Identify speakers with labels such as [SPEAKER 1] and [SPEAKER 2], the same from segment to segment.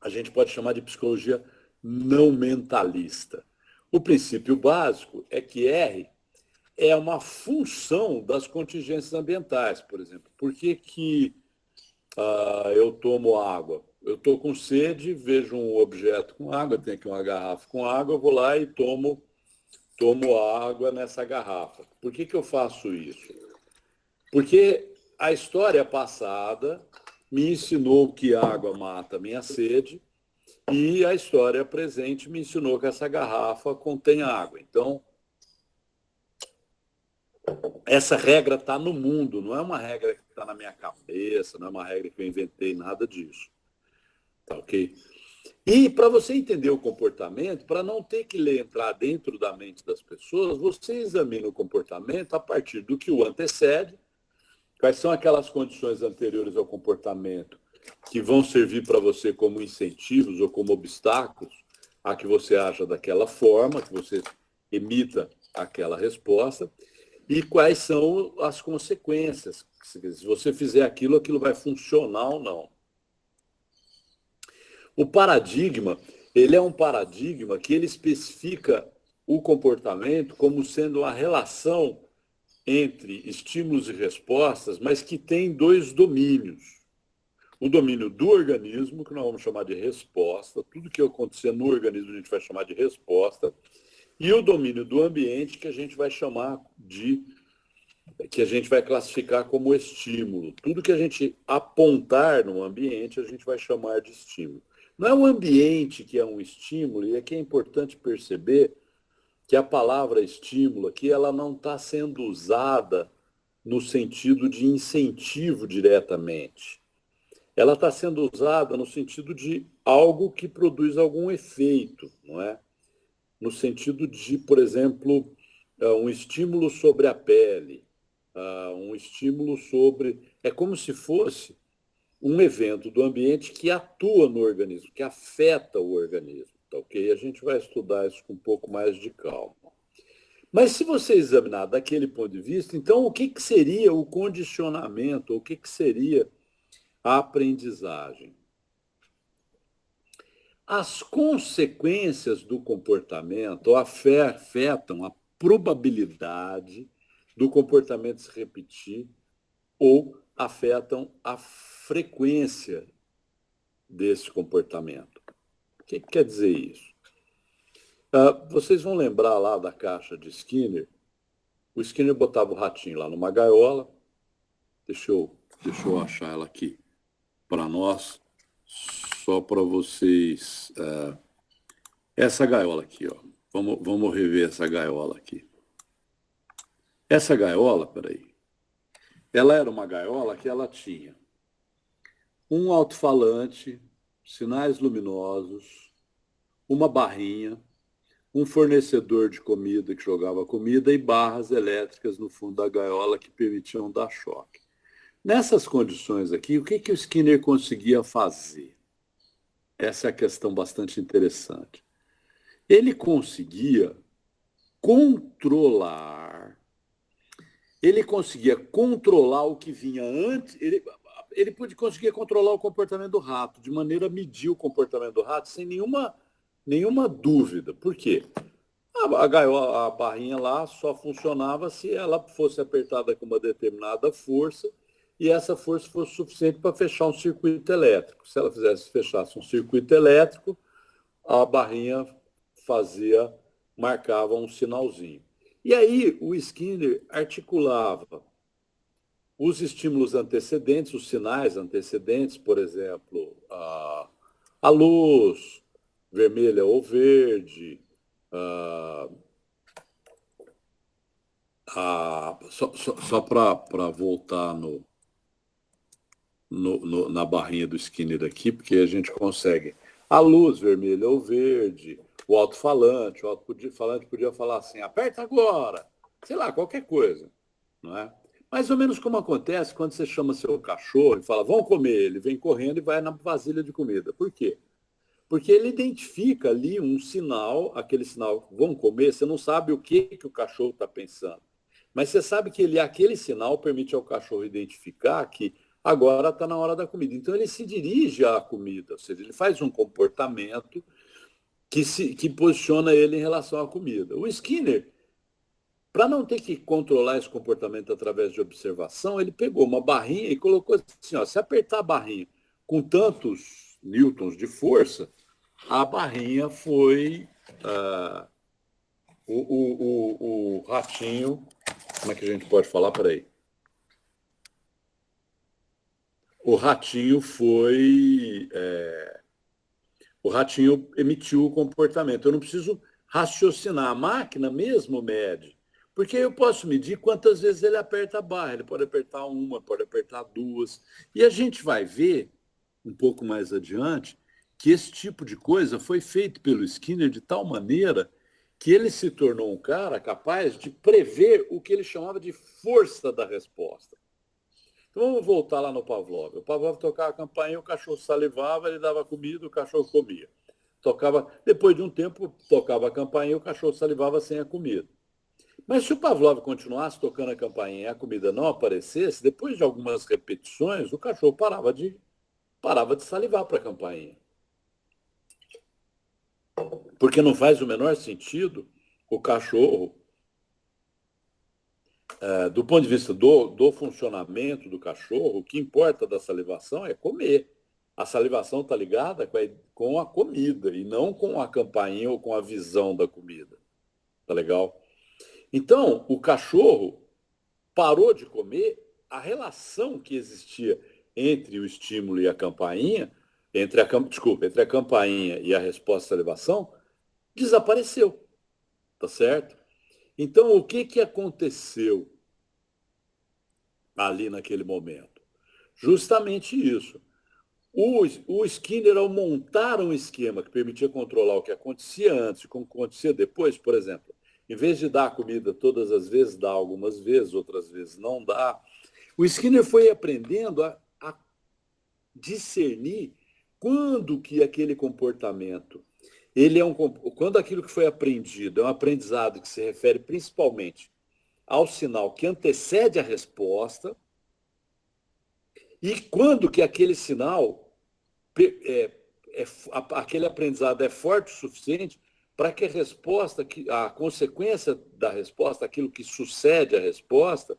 [SPEAKER 1] a gente pode chamar de psicologia não mentalista. O princípio básico é que R é uma função das contingências ambientais, por exemplo. Por que eu tomo água? Eu estou com sede, vejo um objeto com água, tem aqui uma garrafa com água, eu vou lá e tomo água nessa garrafa. Por que eu faço isso? Porque a história passada me ensinou que água mata a minha sede e a história presente me ensinou que essa garrafa contém água. Então, essa regra está no mundo, não é uma regra que está na minha cabeça, não é uma regra que eu inventei, nada disso. Tá ok? E para você entender o comportamento, para não ter que entrar dentro da mente das pessoas, você examina o comportamento a partir do que o antecede, quais são aquelas condições anteriores ao comportamento que vão servir para você como incentivos ou como obstáculos a que você haja daquela forma, que você emita aquela resposta, e quais são as consequências. Se você fizer aquilo, aquilo vai funcionar ou não. O paradigma, ele é um paradigma que ele especifica o comportamento como sendo uma relação entre estímulos e respostas, mas que tem dois domínios. O domínio do organismo, que nós vamos chamar de resposta, tudo que acontecer no organismo a gente vai chamar de resposta, e o domínio do ambiente, que a gente vai chamar que a gente vai classificar como estímulo. Tudo que a gente apontar no ambiente, a gente vai chamar de estímulo. Não é o ambiente que é um estímulo, e aqui é importante perceber que a palavra estímulo aqui ela não está sendo usada no sentido de incentivo diretamente. Ela está sendo usada no sentido de algo que produz algum efeito, não é? No sentido de, por exemplo, um estímulo sobre a pele, um estímulo sobre... É como se fosse um evento do ambiente que atua no organismo, que afeta o organismo, tá ok? A gente vai estudar isso com um pouco mais de calma. Mas se você examinar daquele ponto de vista, então o que seria o condicionamento, o que seria a aprendizagem? As consequências do comportamento afetam a probabilidade do comportamento se repetir ou afetam a frequência desse comportamento. O que quer dizer isso? Vocês vão lembrar lá da caixa de Skinner. O Skinner botava o ratinho lá numa gaiola. Deixa eu achar ela aqui para nós, só para vocês. Essa gaiola aqui, ó. Vamos rever essa gaiola aqui. Essa gaiola, peraí. Ela era uma gaiola que ela tinha um alto-falante, sinais luminosos, uma barrinha, um fornecedor de comida que jogava comida e barras elétricas no fundo da gaiola que permitiam dar choque. Nessas condições aqui, o que o Skinner conseguia fazer? Essa é a questão bastante interessante. Ele conseguia controlar o que vinha antes, ele conseguia controlar o comportamento do rato, de maneira a medir o comportamento do rato sem nenhuma dúvida. Por quê? A barrinha lá só funcionava se ela fosse apertada com uma determinada força e essa força fosse suficiente para fechar um circuito elétrico. Se ela fechasse um circuito elétrico, a barrinha marcava um sinalzinho. E aí o Skinner articulava os estímulos antecedentes, os sinais antecedentes, por exemplo, a luz vermelha ou verde, só para voltar na barrinha do Skinner aqui, porque a gente consegue a luz vermelha ou verde, o alto-falante podia falar assim, aperta agora, sei lá, qualquer coisa, não é? Mais ou menos como acontece quando você chama seu cachorro e fala, vão comer, ele vem correndo e vai na vasilha de comida. Por quê? Porque ele identifica ali um sinal, aquele sinal, vão comer, você não sabe o que o cachorro está pensando. Mas você sabe que aquele sinal permite ao cachorro identificar que agora está na hora da comida. Então ele se dirige à comida, ou seja, ele faz um comportamento que posiciona ele em relação à comida. O Skinner, para não ter que controlar esse comportamento através de observação, ele pegou uma barrinha e colocou assim, ó, se apertar a barrinha com tantos newtons de força, a barrinha foi... o ratinho... Como é que a gente pode falar? Peraí. O ratinho foi... o ratinho emitiu o comportamento. Eu não preciso raciocinar. A máquina mesmo mede. Porque eu posso medir quantas vezes ele aperta a barra. Ele pode apertar uma, pode apertar duas. E a gente vai ver, um pouco mais adiante, que esse tipo de coisa foi feito pelo Skinner de tal maneira que ele se tornou um cara capaz de prever o que ele chamava de força da resposta. Então vamos voltar lá no Pavlov. O Pavlov tocava a campainha, o cachorro salivava, ele dava comida, o cachorro comia. Depois de um tempo, tocava a campainha, o cachorro salivava sem a comida. Mas se o Pavlov continuasse tocando a campainha e a comida não aparecesse, depois de algumas repetições, o cachorro parava de salivar para a campainha. Porque não faz o menor sentido o cachorro, do ponto de vista do funcionamento do cachorro, o que importa da salivação é comer. A salivação está ligada com a comida e não com a campainha ou com a visão da comida. Tá legal? Então, o cachorro parou de comer, a relação que existia entre o estímulo e a campainha, entre a campainha e a resposta à salivação, desapareceu. Tá certo? Então, o que aconteceu ali naquele momento? Justamente isso. O Skinner, ao montar um esquema que permitia controlar o que acontecia antes e o que acontecia depois, por exemplo, em vez de dar comida todas as vezes, dá algumas vezes, outras vezes não dá. O Skinner foi aprendendo a discernir quando que aquele comportamento, quando aquilo que foi aprendido é um aprendizado que se refere principalmente ao sinal que antecede a resposta, e quando que aquele sinal, aquele aprendizado é forte o suficiente para que a resposta, a consequência da resposta, aquilo que sucede à resposta,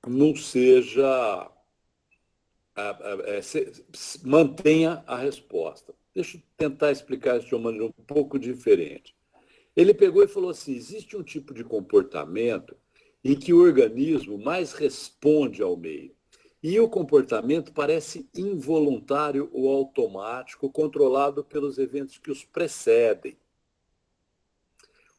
[SPEAKER 1] não seja, mantenha a resposta. Deixa eu tentar explicar isso de uma maneira um pouco diferente. Ele pegou e falou assim, existe um tipo de comportamento em que o organismo mais responde ao meio. E o comportamento parece involuntário ou automático, controlado pelos eventos que os precedem.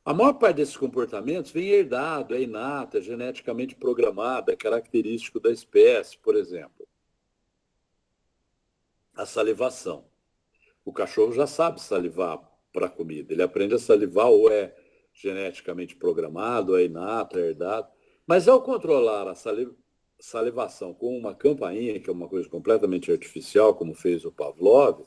[SPEAKER 1] A maior parte desses comportamentos vem herdado, é inato, é geneticamente programado, é característico da espécie, por exemplo. A salivação. O cachorro já sabe salivar para a comida. Ele aprende a salivar ou é geneticamente programado, é inato, é herdado. Mas ao controlar a salivação com uma campainha, que é uma coisa completamente artificial, como fez o Pavlov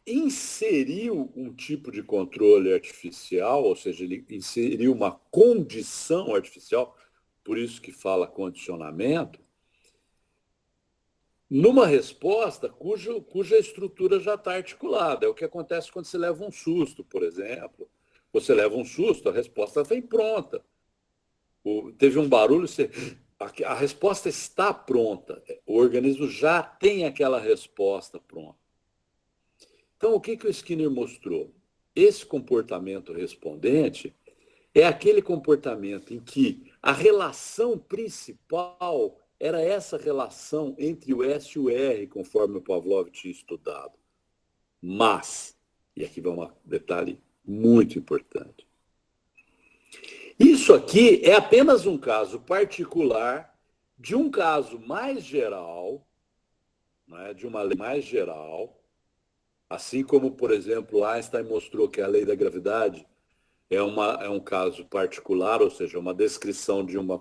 [SPEAKER 1] inseriu um tipo de controle artificial, ou seja, ele inseriu uma condição artificial, por isso que fala condicionamento, numa resposta cuja estrutura já está articulada. É o que acontece quando você leva um susto, por exemplo. Você leva um susto, a resposta vem pronta. Teve um barulho, a resposta está pronta. O organismo já tem aquela resposta pronta. Então, o que o Skinner mostrou? Esse comportamento respondente é aquele comportamento em que a relação principal era essa relação entre o S e o R, conforme o Pavlov tinha estudado. Mas, e aqui vai um detalhe muito importante, isso aqui é apenas um caso particular de um caso mais geral, né, de uma lei mais geral, assim como, por exemplo, Einstein mostrou que a lei da gravidade é um caso particular, ou seja, uma descrição de uma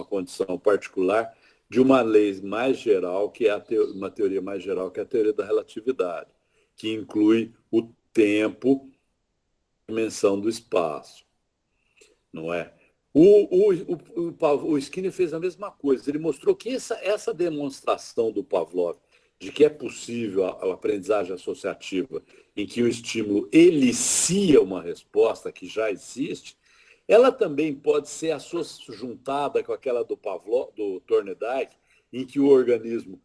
[SPEAKER 1] condição particular de uma lei mais geral, que é uma teoria mais geral, que é a teoria da relatividade, que inclui o tempo, a dimensão do espaço, não é? O Skinner fez a mesma coisa. Ele mostrou que essa demonstração do Pavlov de que é possível a aprendizagem associativa em que o estímulo elicia uma resposta que já existe, ela também pode ser juntada com aquela do Pavlov, do Thorndike, em que o organismo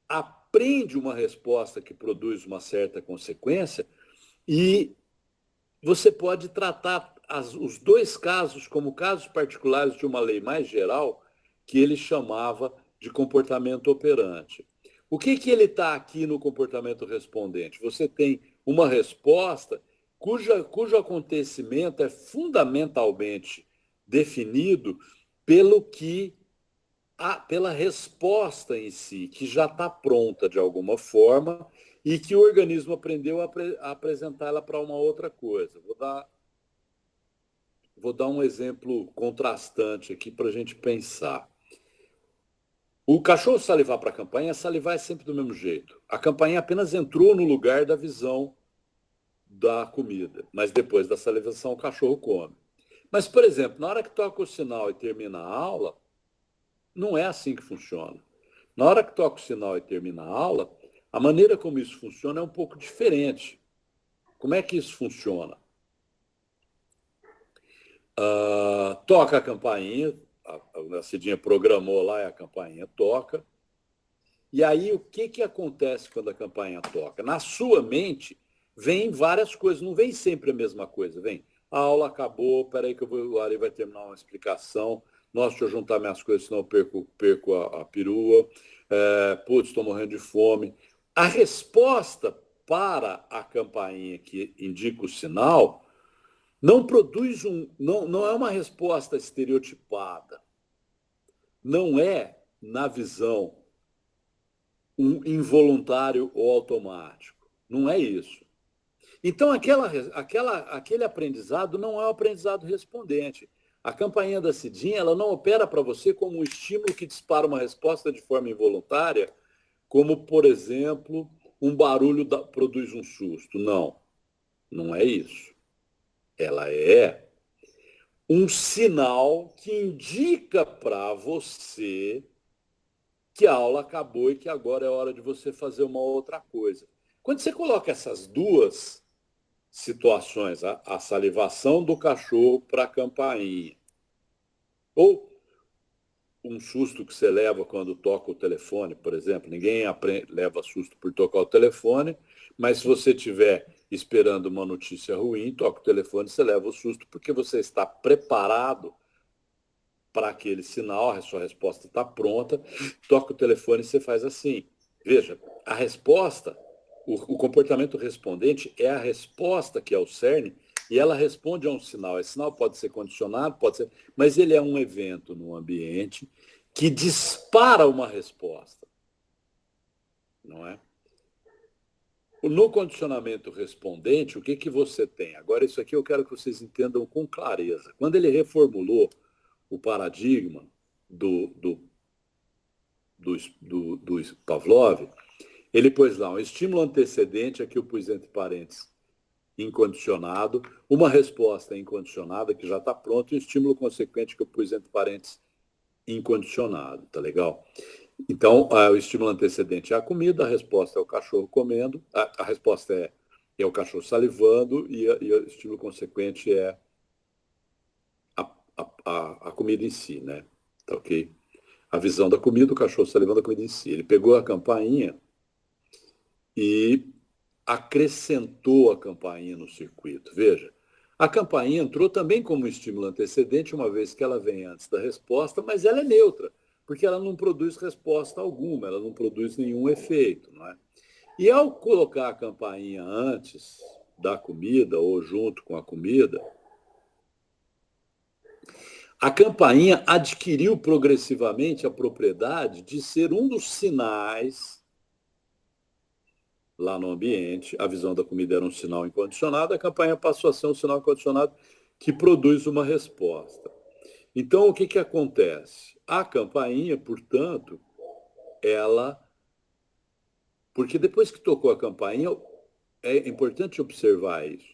[SPEAKER 1] aprende uma resposta que produz uma certa consequência e você pode tratar os dois casos como casos particulares de uma lei mais geral que ele chamava de comportamento operante. O que ele está aqui no comportamento respondente? Você tem uma resposta cujo acontecimento é fundamentalmente definido pela resposta em si, que já está pronta de alguma forma e que o organismo aprendeu a apresentá-la para uma outra coisa. Vou dar um exemplo contrastante aqui para a gente pensar. O cachorro salivar para a campainha, salivar é sempre do mesmo jeito. A campainha apenas entrou no lugar da visão da comida, mas depois da salivação o cachorro come. Mas, por exemplo, na hora que toca o sinal e termina a aula, não é assim que funciona. Na hora que toca o sinal e termina a aula, a maneira como isso funciona é um pouco diferente. Como é que isso funciona? Toca a campainha, a Cidinha programou lá e a campainha toca. E aí, o que acontece quando a campainha toca? Na sua mente, vem várias coisas, não vem sempre a mesma coisa. Vem, a aula acabou, peraí que o Ari vai terminar uma explicação. Nossa, deixa eu juntar minhas coisas, senão eu perco a perua. Putz, estou morrendo de fome. A resposta para a campainha que indica o sinal não produz não é uma resposta estereotipada. Não é, na visão, um involuntário ou automático. Não é isso. Então, aquele aprendizado não é o aprendizado respondente. A campainha da Cidinha ela não opera para você como um estímulo que dispara uma resposta de forma involuntária, como, por exemplo, um barulho produz um susto. Não, não é isso. Ela é um sinal que indica para você que a aula acabou e que agora é hora de você fazer uma outra coisa. Quando você coloca essas duas situações, a salivação do cachorro para a campainha, ou um susto que você leva quando toca o telefone, por exemplo, ninguém leva susto por tocar o telefone, mas se você estiver esperando uma notícia ruim, toca o telefone, você leva o susto porque você está preparado para aquele sinal, a sua resposta está pronta, toca o telefone e você faz assim. Veja, a resposta, o comportamento respondente é a resposta que é o cerne e ela responde a um sinal. Esse sinal pode ser condicionado, pode ser, mas ele é um evento no ambiente que dispara uma resposta, não é? No condicionamento respondente, o que você tem? Agora, isso aqui eu quero que vocês entendam com clareza. Quando ele reformulou o paradigma do Pavlov, ele pôs lá um estímulo antecedente, aqui eu pus entre parênteses, incondicionado, uma resposta incondicionada, que já está pronta, e um estímulo consequente, que eu pus entre parênteses, incondicionado, tá legal? Então, o estímulo antecedente é a comida, a resposta é o cachorro comendo, a resposta é o cachorro salivando, e o estímulo consequente é a comida em si, né? Tá ok? A visão da comida, o cachorro salivando a comida em si. Ele pegou a campainha e acrescentou a campainha no circuito. Veja, a campainha entrou também como estímulo antecedente, uma vez que ela vem antes da resposta, mas ela é neutra, porque ela não produz resposta alguma, ela não produz nenhum efeito, não é? E ao colocar a campainha antes da comida ou junto com a comida, a campainha adquiriu progressivamente a propriedade de ser um dos sinais lá no ambiente. A visão da comida era um sinal incondicionado, a campainha passou a ser um sinal condicionado que produz uma resposta. Então, o que acontece? A campainha, portanto, ela... Porque depois que tocou a campainha, é importante observar isso.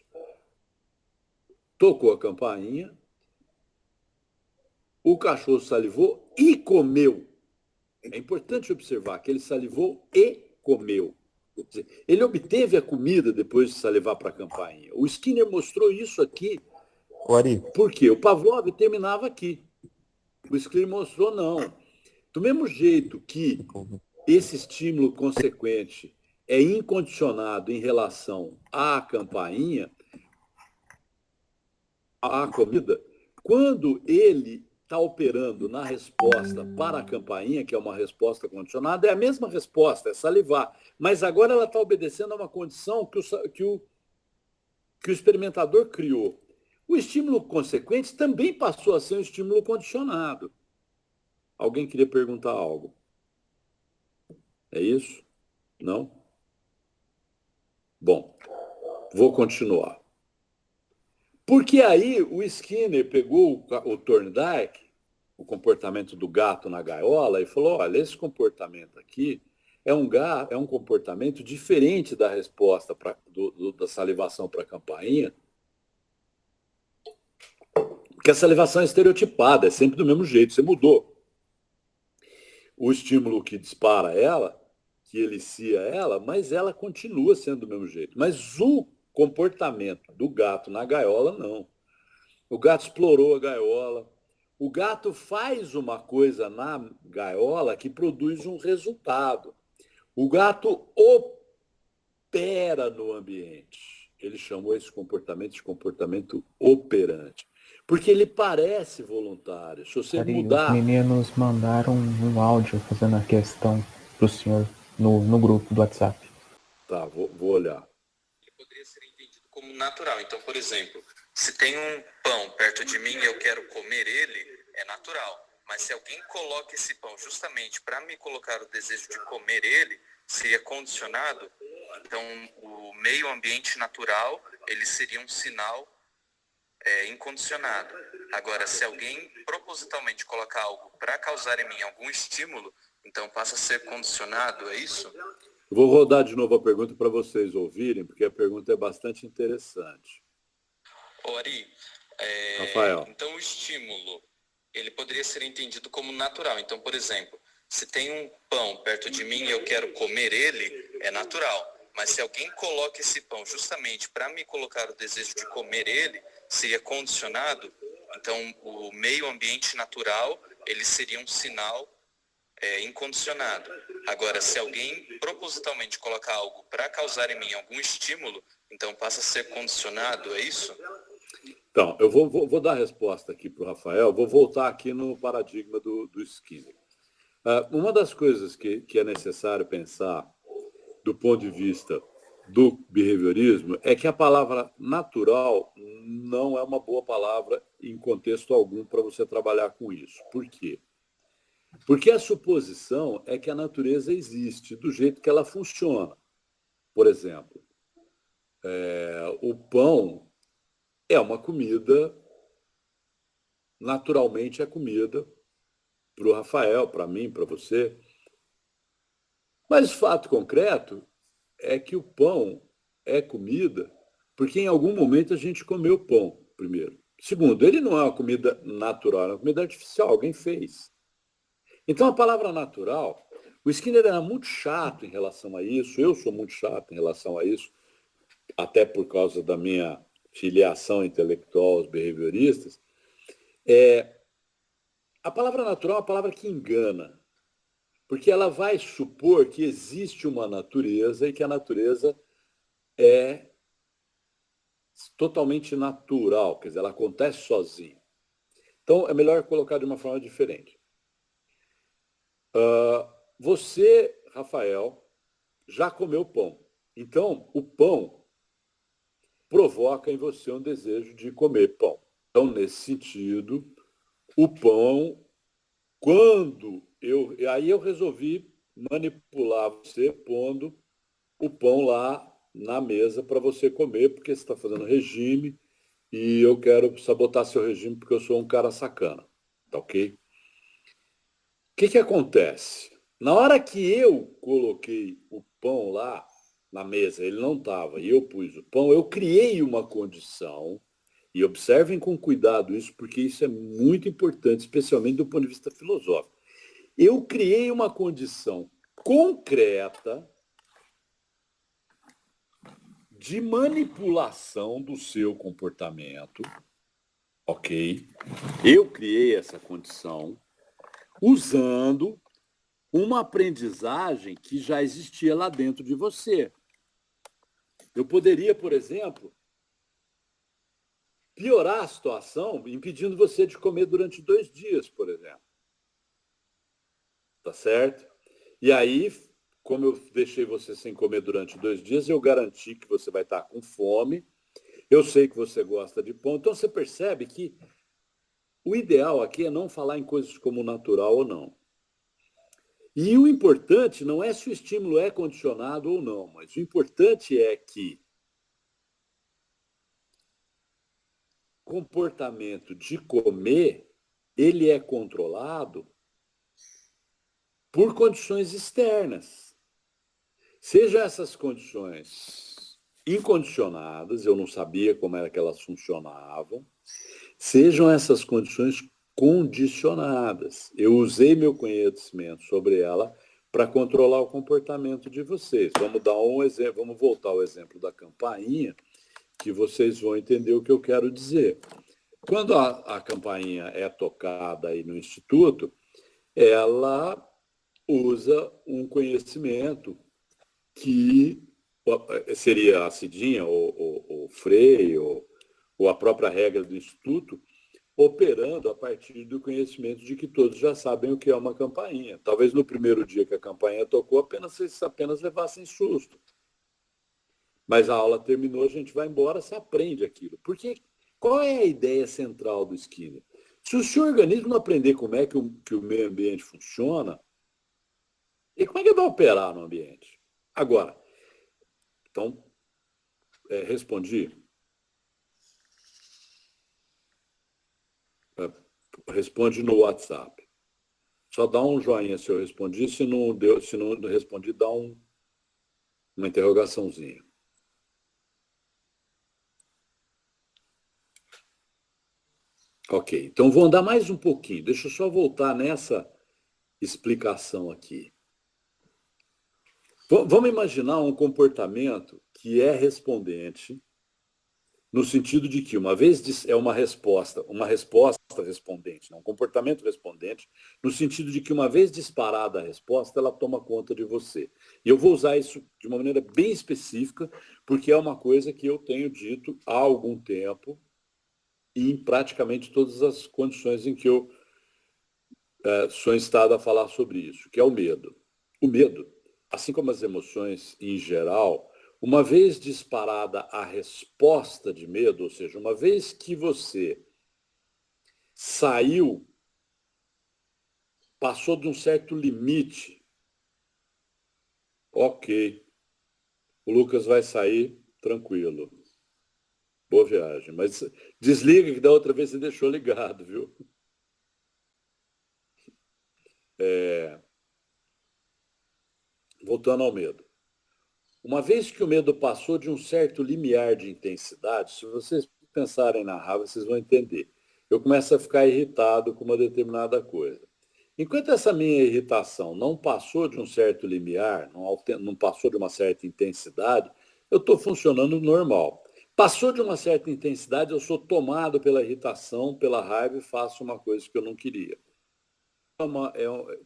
[SPEAKER 1] Tocou a campainha, o cachorro salivou e comeu. É importante observar que ele salivou e comeu. Quer dizer, ele obteve a comida depois de salivar para a campainha. O Skinner mostrou isso aqui.
[SPEAKER 2] Ari.
[SPEAKER 1] Por quê? O Pavlov terminava aqui. O Skinner mostrou não. Do mesmo jeito que esse estímulo consequente é incondicionado em relação à campainha, à comida, quando ele está operando na resposta para a campainha, que é uma resposta condicionada, é a mesma resposta, é salivar. Mas agora ela está obedecendo a uma condição que o experimentador criou. O estímulo consequente também passou a ser um estímulo condicionado. Alguém queria perguntar algo? É isso? Não? Bom, vou continuar. Porque aí o Skinner pegou o Thorndike, o comportamento do gato na gaiola, e falou, olha, esse comportamento aqui é um comportamento diferente da resposta da salivação para a campainha, porque a salivação é estereotipada, é sempre do mesmo jeito, você mudou o estímulo que dispara ela, que elicia ela, mas ela continua sendo do mesmo jeito. Mas o comportamento do gato na gaiola, não. O gato explorou a gaiola. O gato faz uma coisa na gaiola que produz um resultado. O gato opera no ambiente. Ele chamou esse comportamento de comportamento operante. Porque ele parece voluntário. Se você
[SPEAKER 2] Ari, os
[SPEAKER 1] mudar...
[SPEAKER 2] meninos mandaram um áudio fazendo a questão pro senhor no grupo do WhatsApp.
[SPEAKER 1] Tá, vou olhar.
[SPEAKER 3] Ele poderia ser entendido como natural. Então, por exemplo, se tem um pão perto de mim e eu quero comer ele, é natural. Mas se alguém coloca esse pão justamente para me colocar o desejo de comer ele, seria condicionado. Então, o meio ambiente natural, ele seria um sinal incondicionado. Agora, se alguém propositalmente colocar algo para causar em mim algum estímulo, então passa a ser condicionado, é isso?
[SPEAKER 1] Vou rodar de novo a pergunta para vocês ouvirem, porque a pergunta é bastante interessante.
[SPEAKER 3] Ari,
[SPEAKER 1] Rafael.
[SPEAKER 3] então o estímulo, ele poderia ser entendido como natural. Então, por exemplo, se tem um pão perto de mim e eu quero comer ele, é natural. Mas se alguém coloca esse pão justamente para me colocar o desejo de comer ele, seria condicionado. Então, o meio ambiente natural, ele seria um sinal incondicionado. Agora, se alguém propositalmente colocar algo para causar em mim algum estímulo, então passa a ser condicionado, é isso?
[SPEAKER 1] Então, eu vou dar a resposta aqui para o Rafael, vou voltar aqui no paradigma do Skinner. Uma das coisas que é necessário pensar do ponto de vista do behaviorismo é que a palavra natural não é uma boa palavra em contexto algum para você trabalhar com isso. Por quê? Porque a suposição é que a natureza existe do jeito que ela funciona. Por exemplo, o pão é uma comida, naturalmente é comida para o Rafael, para mim, para você. Mas o fato concreto é que o pão é comida porque em algum momento a gente comeu pão, primeiro. Segundo, ele não é uma comida natural, é uma comida artificial, alguém fez. Então a palavra natural, o Skinner era muito chato em relação a isso, eu sou muito chato em relação a isso, até por causa da minha filiação intelectual aos behavioristas. A palavra natural é uma palavra que engana, porque ela vai supor que existe uma natureza e que a natureza é totalmente natural, quer dizer, ela acontece sozinha. Então, é melhor colocar de uma forma diferente. Você, Rafael, já comeu pão. Então, o pão provoca em você um desejo de comer pão. Então, nesse sentido, o pão, aí eu resolvi manipular você pondo o pão lá na mesa para você comer, porque você está fazendo regime e eu quero sabotar seu regime porque eu sou um cara sacana. Tá ok? O que acontece? Na hora que eu coloquei o pão lá na mesa, ele não estava, e eu pus o pão, eu criei uma condição, E observem com cuidado isso, porque isso é muito importante, especialmente do ponto de vista filosófico. Eu criei uma condição concreta de manipulação do seu comportamento, ok? Eu criei essa condição usando uma aprendizagem que já existia lá dentro de você. Eu poderia, por exemplo, piorar a situação impedindo você de comer durante 2 dias, por exemplo. Tá certo? E aí, como eu deixei você sem comer durante 2 dias, eu garanti que você vai estar com fome. Eu sei que você gosta de pão. Então, você percebe que o ideal aqui é não falar em coisas como natural ou não. E o importante não é se o estímulo é condicionado ou não, mas o importante é que comportamento de comer, ele é controlado por condições externas. Sejam essas condições incondicionadas, eu não sabia como era que elas funcionavam, sejam essas condições condicionadas. Eu usei meu conhecimento sobre ela para controlar o comportamento de vocês. Vamos dar um exemplo, vamos voltar ao exemplo da campainha, que vocês vão entender o que eu quero dizer. Quando a campainha é tocada aí no instituto, ela usa um conhecimento que seria a cidinha, o freio, ou a própria regra do instituto, operando a partir do conhecimento de que todos já sabem o que é uma campainha. Talvez no primeiro dia que a campainha tocou, apenas levassem susto. Mas a aula terminou, a gente vai embora, você aprende aquilo. Porque qual é a ideia central do Skinner? Se o seu organismo não aprender como é que o meio ambiente funciona, e como é que vai operar no ambiente? Agora, então, respondi. Responde no WhatsApp. Só dá um joinha se eu respondi, se não respondi, dá uma interrogaçãozinha. Ok, então vou andar mais um pouquinho. Deixa eu só voltar nessa explicação aqui. Vamos imaginar um comportamento que é respondente, no sentido de que é uma resposta respondente, um comportamento respondente, no sentido de que uma vez disparada a resposta, ela toma conta de você. E eu vou usar isso de uma maneira bem específica, porque é uma coisa que eu tenho dito há algum tempo, e em praticamente todas as condições em que eu sou instado a falar sobre isso, que é o medo. O medo, assim como as emoções em geral, uma vez disparada a resposta de medo, ou seja, uma vez que você saiu, passou de um certo limite, ok, o Lucas vai sair tranquilo. Boa viagem. Mas desliga que da outra vez você deixou ligado, viu? Voltando ao medo. Uma vez que o medo passou de um certo limiar de intensidade, se vocês pensarem na raiva, vocês vão entender. Eu começo a ficar irritado com uma determinada coisa. Enquanto essa minha irritação não passou de um certo limiar, não passou de uma certa intensidade, eu estou funcionando normal. Passou de uma certa intensidade, eu sou tomado pela irritação, pela raiva e faço uma coisa que eu não queria.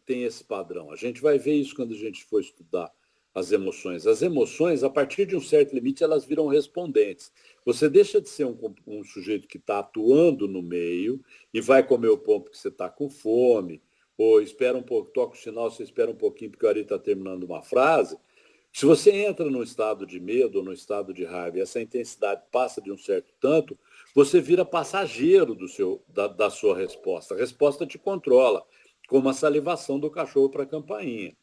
[SPEAKER 1] Tem esse padrão. A gente vai ver isso quando a gente for estudar as emoções. As emoções, a partir de um certo limite, elas viram respondentes. Você deixa de ser um sujeito que está atuando no meio e vai comer o pão porque você está com fome, ou espera um pouco, toca o sinal, você espera um pouquinho porque o Ari está terminando uma frase. Se você entra num estado de medo ou num estado de raiva e essa intensidade passa de um certo tanto, você vira passageiro da sua resposta. A resposta te controla, como a salivação do cachorro para a campainha.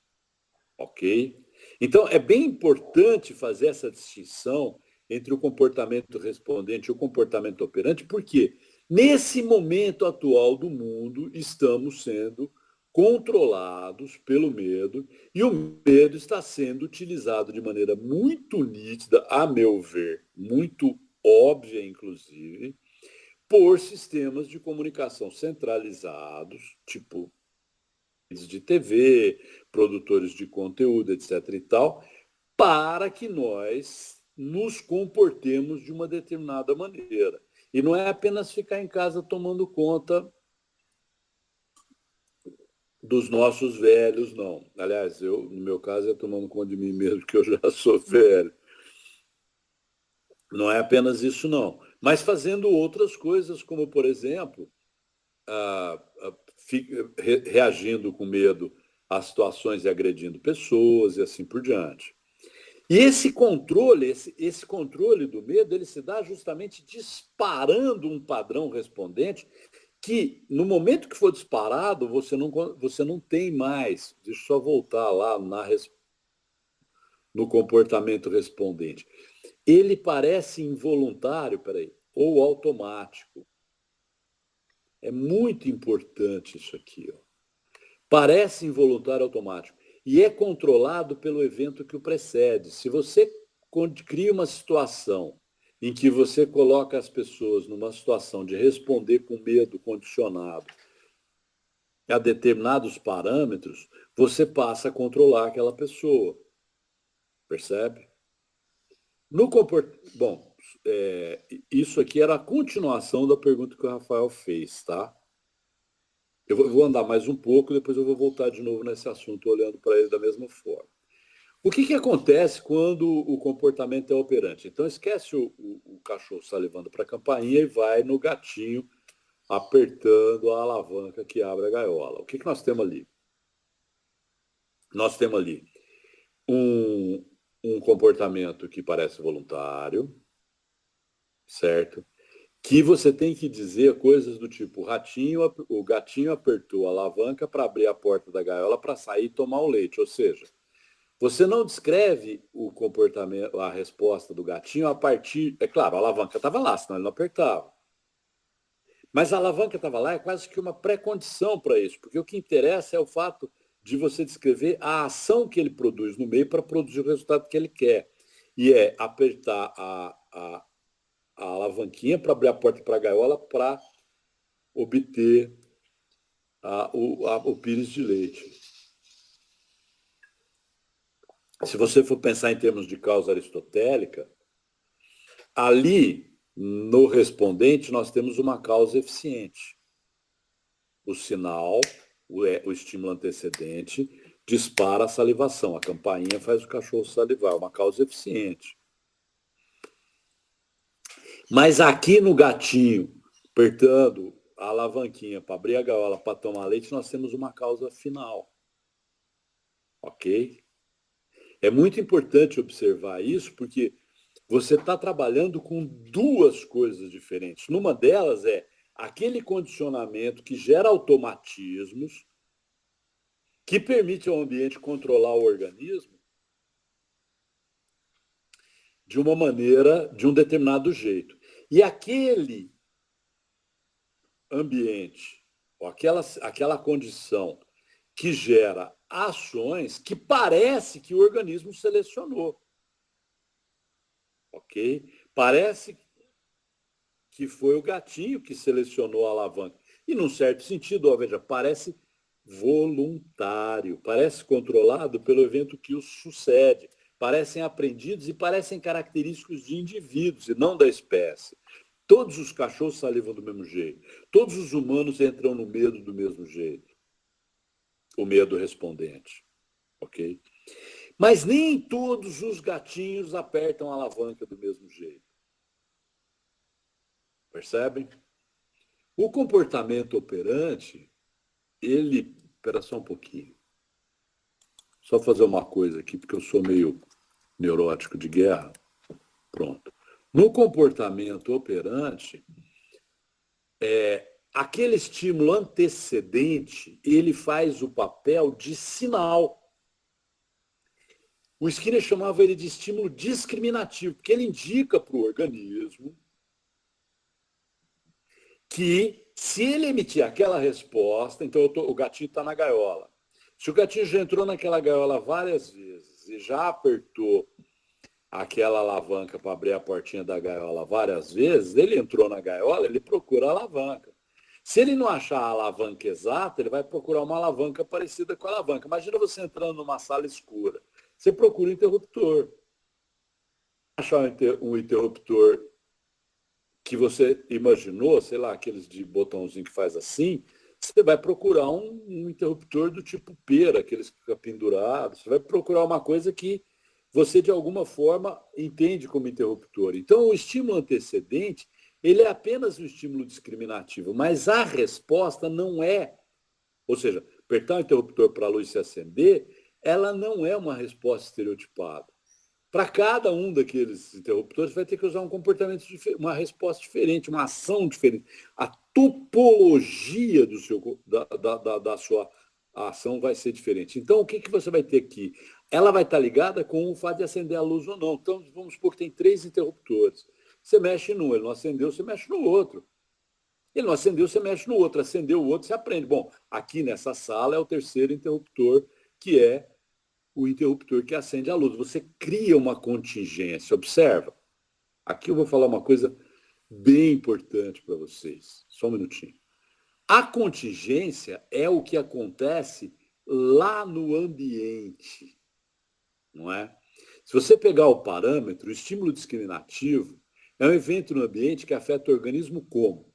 [SPEAKER 1] Ok? Então, é bem importante fazer essa distinção entre o comportamento respondente e o comportamento operante, porque nesse momento atual do mundo estamos sendo controlados pelo medo e o medo está sendo utilizado de maneira muito nítida, a meu ver, muito óbvia, inclusive, por sistemas de comunicação centralizados, tipo redes de TV, produtores de conteúdo, etc. e tal, para que nós nos comportemos de uma determinada maneira. E não é apenas ficar em casa tomando conta dos nossos velhos, não. Aliás, no meu caso, é tomando conta de mim mesmo, que eu já sou velho. Não é apenas isso, não. Mas fazendo outras coisas, como, por exemplo, reagindo com medo às situações e agredindo pessoas e assim por diante. E esse controle do medo, ele se dá justamente disparando um padrão respondente que, no momento que for disparado, você não tem mais. Deixa eu só voltar lá no comportamento respondente. Ele parece involuntário, ou automático. É muito importante isso aqui. Parece involuntário automático. E é controlado pelo evento que o precede. Se você cria uma situação em que você coloca as pessoas numa situação de responder com medo condicionado a determinados parâmetros, você passa a controlar aquela pessoa. Percebe? Bom, isso aqui era a continuação da pergunta que o Rafael fez, tá? Eu vou andar mais um pouco, depois eu vou voltar de novo nesse assunto, olhando para ele da mesma forma. O que acontece quando o comportamento é operante? Então, esquece o cachorro salivando para a campainha e vai no gatinho apertando a alavanca que abre a gaiola. O que nós temos ali? Nós temos ali um comportamento que parece voluntário, certo? Que você tem que dizer coisas do tipo, o gatinho apertou a alavanca para abrir a porta da gaiola para sair e tomar o leite. Ou seja, você não descreve o comportamento, a resposta do gatinho a partir... É claro, a alavanca estava lá, senão ele não apertava. Mas a alavanca estava lá, é quase que uma pré-condição para isso, porque o que interessa é o fato de você descrever a ação que ele produz no meio para produzir o resultado que ele quer. E é apertar a alavanquinha para abrir a porta para a gaiola para obter o pires de leite. Se você for pensar em termos de causa aristotélica, ali, no respondente, nós temos uma causa eficiente. O sinal, o estímulo antecedente, dispara a salivação. A campainha faz o cachorro salivar, é uma causa eficiente. Mas aqui no gatinho, apertando a alavanquinha para abrir a gaiola para tomar leite, nós temos uma causa final. Ok? É muito importante observar isso, porque você está trabalhando com duas coisas diferentes. Numa delas é aquele condicionamento que gera automatismos, que permite ao ambiente controlar o organismo de uma maneira, de um determinado jeito. E aquele ambiente, ou aquela condição que gera ações que parece que o organismo selecionou. Ok? Parece que foi o gatinho que selecionou a alavanca. E, num certo sentido, veja, parece voluntário, parece controlado pelo evento que o sucede. Parecem aprendidos e parecem característicos de indivíduos e não da espécie. Todos os cachorros salivam do mesmo jeito. Todos os humanos entram no medo do mesmo jeito. O medo respondente. Ok? Mas nem todos os gatinhos apertam a alavanca do mesmo jeito. Percebem? O comportamento operante, ele... Espera só um pouquinho. Só fazer uma coisa aqui, porque eu sou meio neurótico de guerra. Pronto. No comportamento operante, aquele estímulo antecedente, ele faz o papel de sinal. O Skinner chamava ele de estímulo discriminativo, porque ele indica para o organismo que, se ele emitir aquela resposta, então o gatinho está na gaiola. Se o gatinho já entrou naquela gaiola várias vezes e já apertou aquela alavanca para abrir a portinha da gaiola várias vezes, ele entrou na gaiola, ele procura a alavanca. Se ele não achar a alavanca exata, ele vai procurar uma alavanca parecida com a alavanca. Imagina você entrando numa sala escura. Você procura um interruptor. Achar um interruptor que você imaginou, sei lá, aqueles de botãozinho que faz assim, você vai procurar um interruptor do tipo pera, aqueles que ficam pendurados. Você vai procurar uma coisa que você, de alguma forma, entende como interruptor. Então, o estímulo antecedente, ele é apenas um estímulo discriminativo, mas a resposta não é, ou seja, apertar o interruptor para a luz se acender, ela não é uma resposta estereotipada. Para cada um daqueles interruptores, vai ter que usar um comportamento diferente, uma resposta diferente, uma ação diferente. A topologia da sua ação vai ser diferente. Então, o que você vai ter aqui? Ela vai estar ligada com o fato de acender a luz ou não. Então, vamos supor que tem 3 interruptores. Você mexe num, ele não acendeu, você mexe no outro. Ele não acendeu, você mexe no outro. Acendeu o outro, você aprende. Bom, aqui nessa sala é o 3º interruptor, que é o interruptor que acende a luz. Você cria uma contingência. Observa. Aqui eu vou falar uma coisa bem importante para vocês. Só um minutinho. A contingência é o que acontece lá no ambiente, não é? Se você pegar o parâmetro, o estímulo discriminativo é um evento no ambiente que afeta o organismo como?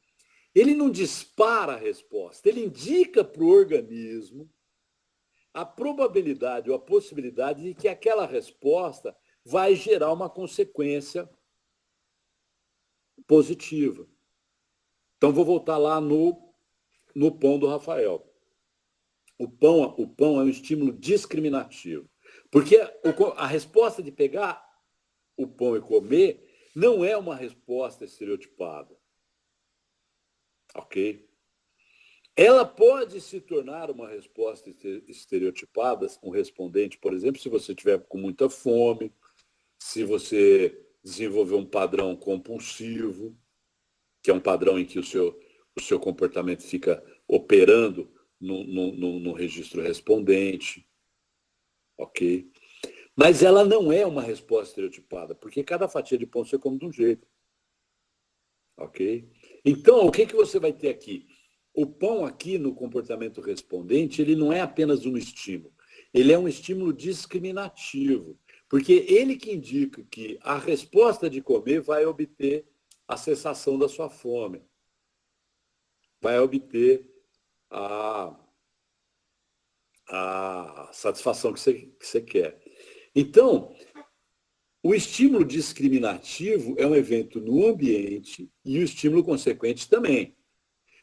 [SPEAKER 1] Ele não dispara a resposta, ele indica para o organismo a probabilidade ou a possibilidade de que aquela resposta vai gerar uma consequência positiva. Então, vou voltar lá no pão do Rafael. O pão é um estímulo discriminativo. Porque a resposta de pegar o pão e comer não é uma resposta estereotipada. Ok? Ela pode se tornar uma resposta estereotipada, um respondente, por exemplo, se você estiver com muita fome, se você desenvolver um padrão compulsivo, que é um padrão em que o seu comportamento fica operando no registro respondente, ok? Mas ela não é uma resposta estereotipada, porque cada fatia de pão você come de um jeito, ok? Então, o que você vai ter aqui? O pão aqui no comportamento respondente, ele não é apenas um estímulo, ele é um estímulo discriminativo, porque ele que indica que a resposta de comer vai obter a cessação da sua fome, vai obter a satisfação que você quer. Então, o estímulo discriminativo é um evento no ambiente e o estímulo consequente também.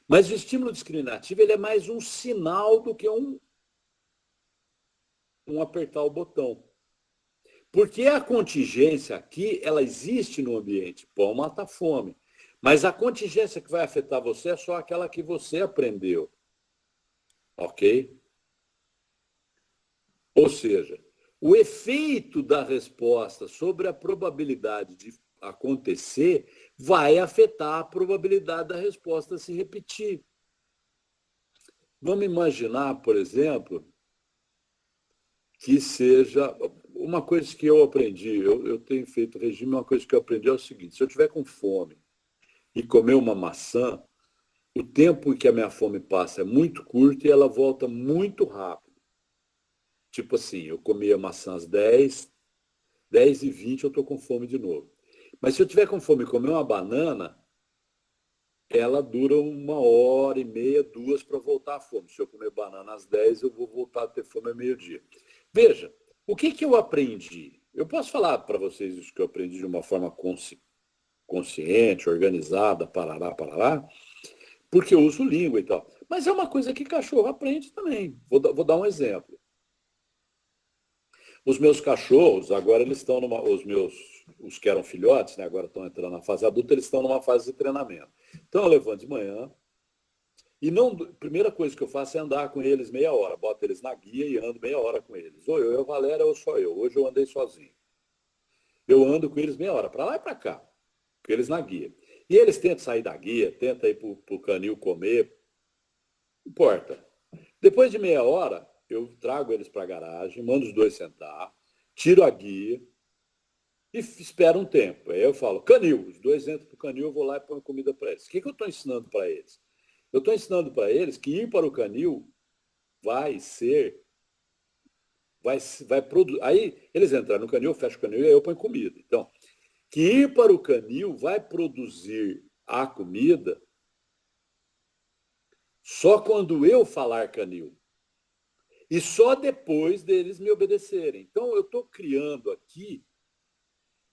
[SPEAKER 1] Mas o estímulo discriminativo ele é mais um sinal do que um apertar o botão. Porque a contingência aqui, ela existe no ambiente. Pão mata a fome. Mas a contingência que vai afetar você é só aquela que você aprendeu. Ok? Ou seja, o efeito da resposta sobre a probabilidade de acontecer vai afetar a probabilidade da resposta se repetir. Vamos imaginar, por exemplo, que seja uma coisa que eu aprendi, eu tenho feito regime, uma coisa que eu aprendi é o seguinte: se eu tiver com fome e comer uma maçã, o tempo em que a minha fome passa é muito curto e ela volta muito rápido. Tipo assim, eu comi a maçã às 10h20 eu estou com fome de novo. Mas se eu tiver com fome e comer uma banana, ela dura 1h30, 2 para voltar à fome. Se eu comer banana às 10, eu vou voltar a ter fome ao meio-dia. Veja, o que eu aprendi? Eu posso falar para vocês isso que eu aprendi de uma forma consciente, organizada, parará, porque eu uso língua e tal. Mas é uma coisa que cachorro aprende também. Vou dar um exemplo. Os meus cachorros, agora eles estão os que eram filhotes, né, agora estão entrando na fase adulta, eles estão numa fase de treinamento. Então eu levanto de manhã e a primeira coisa que eu faço é andar com eles meia hora. Boto eles na guia e ando meia hora com eles. Ou eu, a Valéria, ou só eu. Hoje eu andei sozinho. Eu ando com eles meia hora, para lá e para cá, com eles na guia. E eles tentam sair da guia, tentam ir para o canil comer, não importa. Depois de meia hora, eu trago eles para a garagem, mando os dois sentar, tiro a guia, e espera um tempo. Aí eu falo, canil, os dois entram para o canil, eu vou lá e ponho comida para eles. O que eu estou ensinando para eles? Eu estou ensinando para eles que ir para o canil vai ser, vai produzir. Aí eles entraram no canil, eu fecho o canil e aí eu ponho comida. Então, que ir para o canil vai produzir a comida só quando eu falar canil. E só depois deles me obedecerem. Então, eu estou criando aqui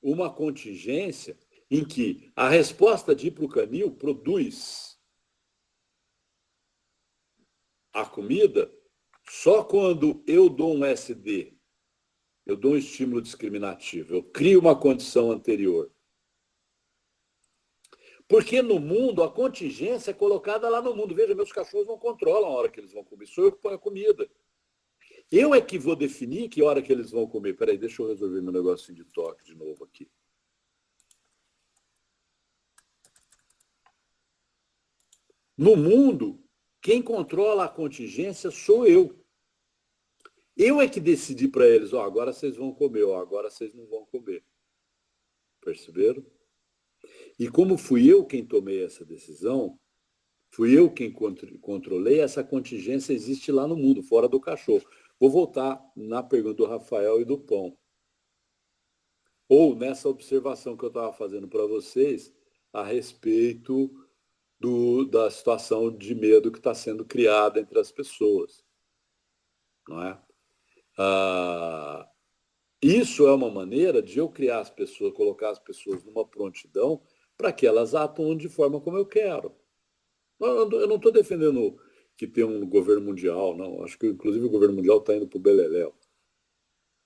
[SPEAKER 1] uma contingência em que a resposta de ir para o canil produz a comida só quando eu dou um SD, eu dou um estímulo discriminativo, eu crio uma condição anterior. Porque no mundo, a contingência é colocada lá no mundo. Veja, meus cachorros não controlam a hora que eles vão comer, sou eu que ponho a comida. Eu é que vou definir que hora que eles vão comer. Peraí, deixa eu resolver meu negocinho de toque de novo aqui. No mundo, quem controla a contingência sou eu. Eu é que decidi para eles, ó, agora vocês vão comer, ó, agora vocês não vão comer. Perceberam? E como fui eu quem tomei essa decisão, fui eu quem controlei, essa contingência existe lá no mundo, fora do cachorro. Vou voltar na pergunta do Rafael e do pão. Ou nessa observação que eu estava fazendo para vocês a respeito da situação de medo que está sendo criada entre as pessoas. Não é? Isso é uma maneira de eu criar as pessoas, colocar as pessoas numa prontidão para que elas atuem de forma como eu quero. Eu não estou defendendo que tem um governo mundial, não. Acho que, inclusive, o governo mundial está indo para o beleléu.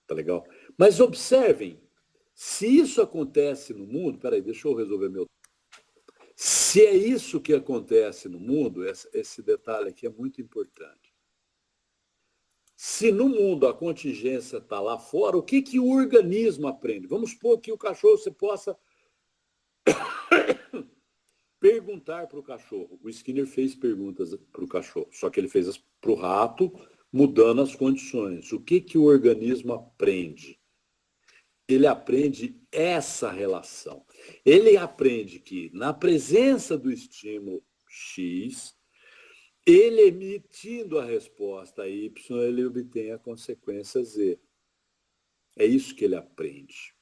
[SPEAKER 1] Tá legal? Mas observem, se isso acontece no mundo... Peraí, deixa eu resolver meu... Se é isso que acontece no mundo, esse detalhe aqui é muito importante. Se no mundo a contingência está lá fora, o que o organismo aprende? Vamos supor que o cachorro você possa perguntar para o cachorro. O Skinner fez perguntas para o cachorro, só que ele fez para o rato, mudando as condições. O que o organismo aprende? Ele aprende essa relação. Ele aprende que, na presença do estímulo X, ele emitindo a resposta Y, ele obtém a consequência Z. É isso que ele aprende.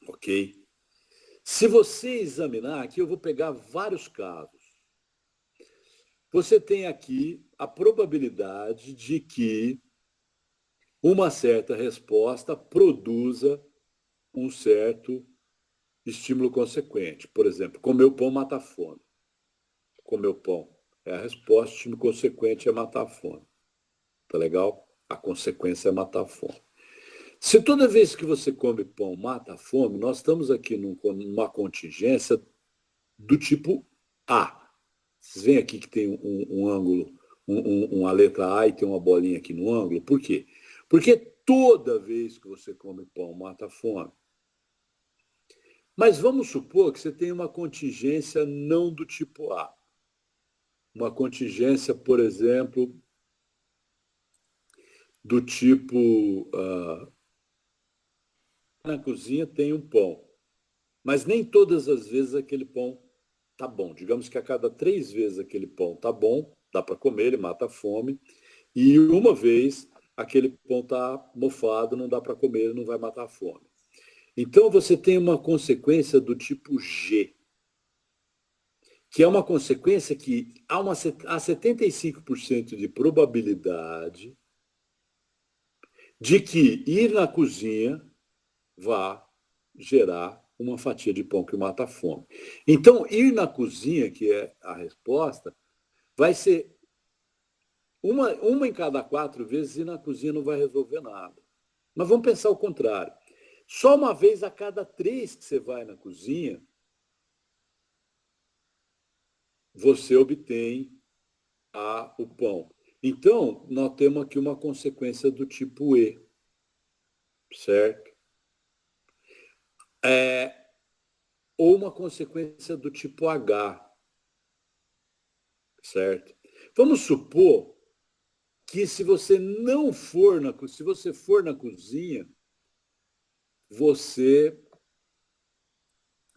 [SPEAKER 1] Ok? Se você examinar, aqui eu vou pegar vários casos. Você tem aqui a probabilidade de que uma certa resposta produza um certo estímulo consequente. Por exemplo, comer o pão mata a fome. Comer o pão. É a resposta, o estímulo consequente é matar a fome. Tá legal? A consequência é matar a fome. Se toda vez que você come pão mata a fome, nós estamos aqui numa contingência do tipo A. Vocês veem aqui que tem um ângulo, uma letra A e tem uma bolinha aqui no ângulo. Por quê? Porque toda vez que você come pão mata a fome. Mas vamos supor que você tem uma contingência não do tipo A. Uma contingência, por exemplo, do tipo... na cozinha tem um pão, mas nem todas as vezes aquele pão tá bom. Digamos que a cada 3 vezes aquele pão tá bom, dá para comer, ele mata a fome, e uma vez aquele pão tá mofado, não dá para comer, ele não vai matar a fome. Então você tem uma consequência do tipo G, que é uma consequência que há 75% de probabilidade de que ir na cozinha vá gerar uma fatia de pão que mata a fome. Então, ir na cozinha, que é a resposta, vai ser uma em cada 4 vezes ir na cozinha não vai resolver nada. Mas vamos pensar o contrário. Só uma vez a cada 3 que você vai na cozinha, você obtém o pão. Então, nós temos aqui uma consequência do tipo E, certo? Ou uma consequência do tipo H, certo? Vamos supor que se você for na cozinha, você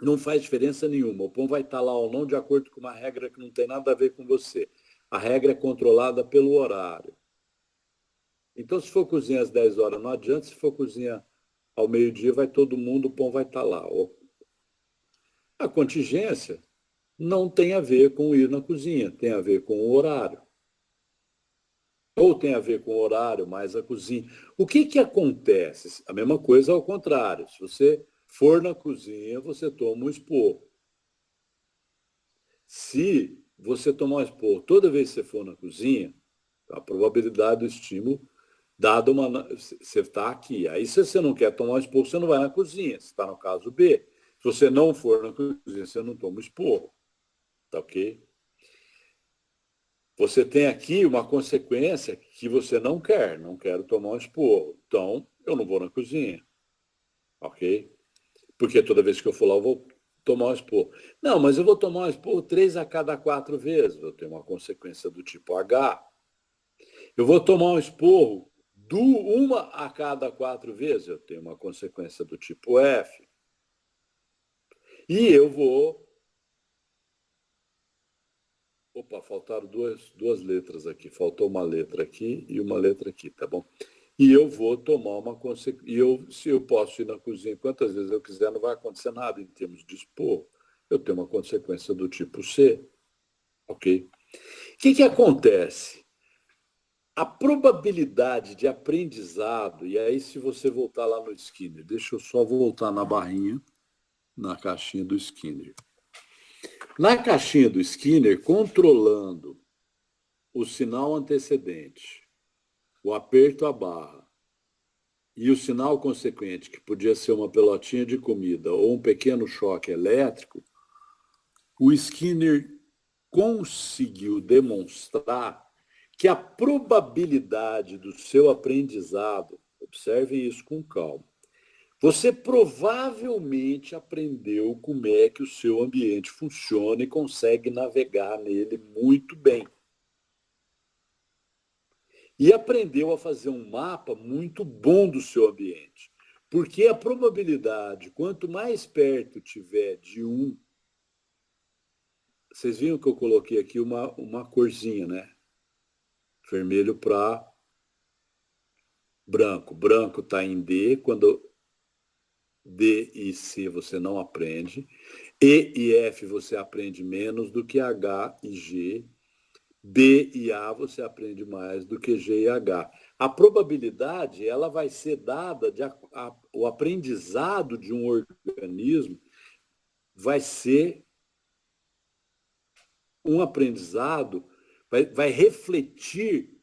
[SPEAKER 1] não faz diferença nenhuma. O pão vai estar lá ou não de acordo com uma regra que não tem nada a ver com você. A regra é controlada pelo horário. Então, se for cozinhar às 10 horas, não adianta. Se for cozinhar ao meio-dia, vai todo mundo, o pão vai estar lá. A contingência não tem a ver com ir na cozinha, tem a ver com o horário. Ou tem a ver com o horário mais a cozinha. O que acontece? A mesma coisa ao contrário. Se você for na cozinha, você toma um esporro. Se você tomar um esporro toda vez que você for na cozinha, a probabilidade do estímulo, dado uma. Você está aqui. Aí, se você não quer tomar um esporro, você não vai na cozinha. Você está no caso B. Se você não for na cozinha, você não toma esporro. Tá ok? Você tem aqui uma consequência que você não quer. Não quero tomar um esporro. Então, eu não vou na cozinha. Ok? Porque toda vez que eu for lá, eu vou tomar um esporro. Não, mas eu vou tomar um esporro 3 a cada 4 vezes. Eu tenho uma consequência do tipo H. Eu vou tomar um esporro uma a cada 4 vezes. Eu tenho uma consequência do tipo F. E eu vou... Opa, faltaram duas letras aqui. Faltou uma letra aqui e uma letra aqui, tá bom? E eu vou tomar uma consequência. Se eu posso ir na cozinha quantas vezes eu quiser, não vai acontecer nada em termos de expor. Eu tenho uma consequência do tipo C. Ok? O que acontece? A probabilidade de aprendizado, e aí se você voltar lá no Skinner, deixa eu só voltar na barrinha, na caixinha do Skinner. Na caixinha do Skinner, controlando o sinal antecedente, o aperto à barra e o sinal consequente, que podia ser uma pelotinha de comida ou um pequeno choque elétrico, o Skinner conseguiu demonstrar que a probabilidade do seu aprendizado, observem isso com calma, você provavelmente aprendeu como é que o seu ambiente funciona e consegue navegar nele muito bem. E aprendeu a fazer um mapa muito bom do seu ambiente. Porque a probabilidade, quanto mais perto tiver de um... Vocês viram que eu coloquei aqui uma corzinha, né? Vermelho para branco. Branco está em D, quando D e C você não aprende. E e F você aprende menos do que H e G. B e A você aprende mais do que G e H. A probabilidade ela vai ser dada, o aprendizado de um organismo vai ser um aprendizado, vai refletir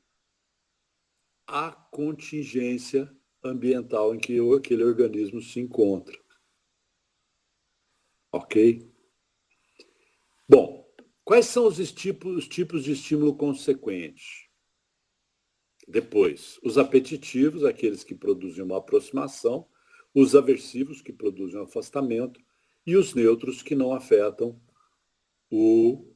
[SPEAKER 1] a contingência ambiental em que aquele organismo se encontra. Ok? Bom, quais são os tipos de estímulo consequente? Depois, os apetitivos, aqueles que produzem uma aproximação, os aversivos, que produzem um afastamento, e os neutros, que não afetam o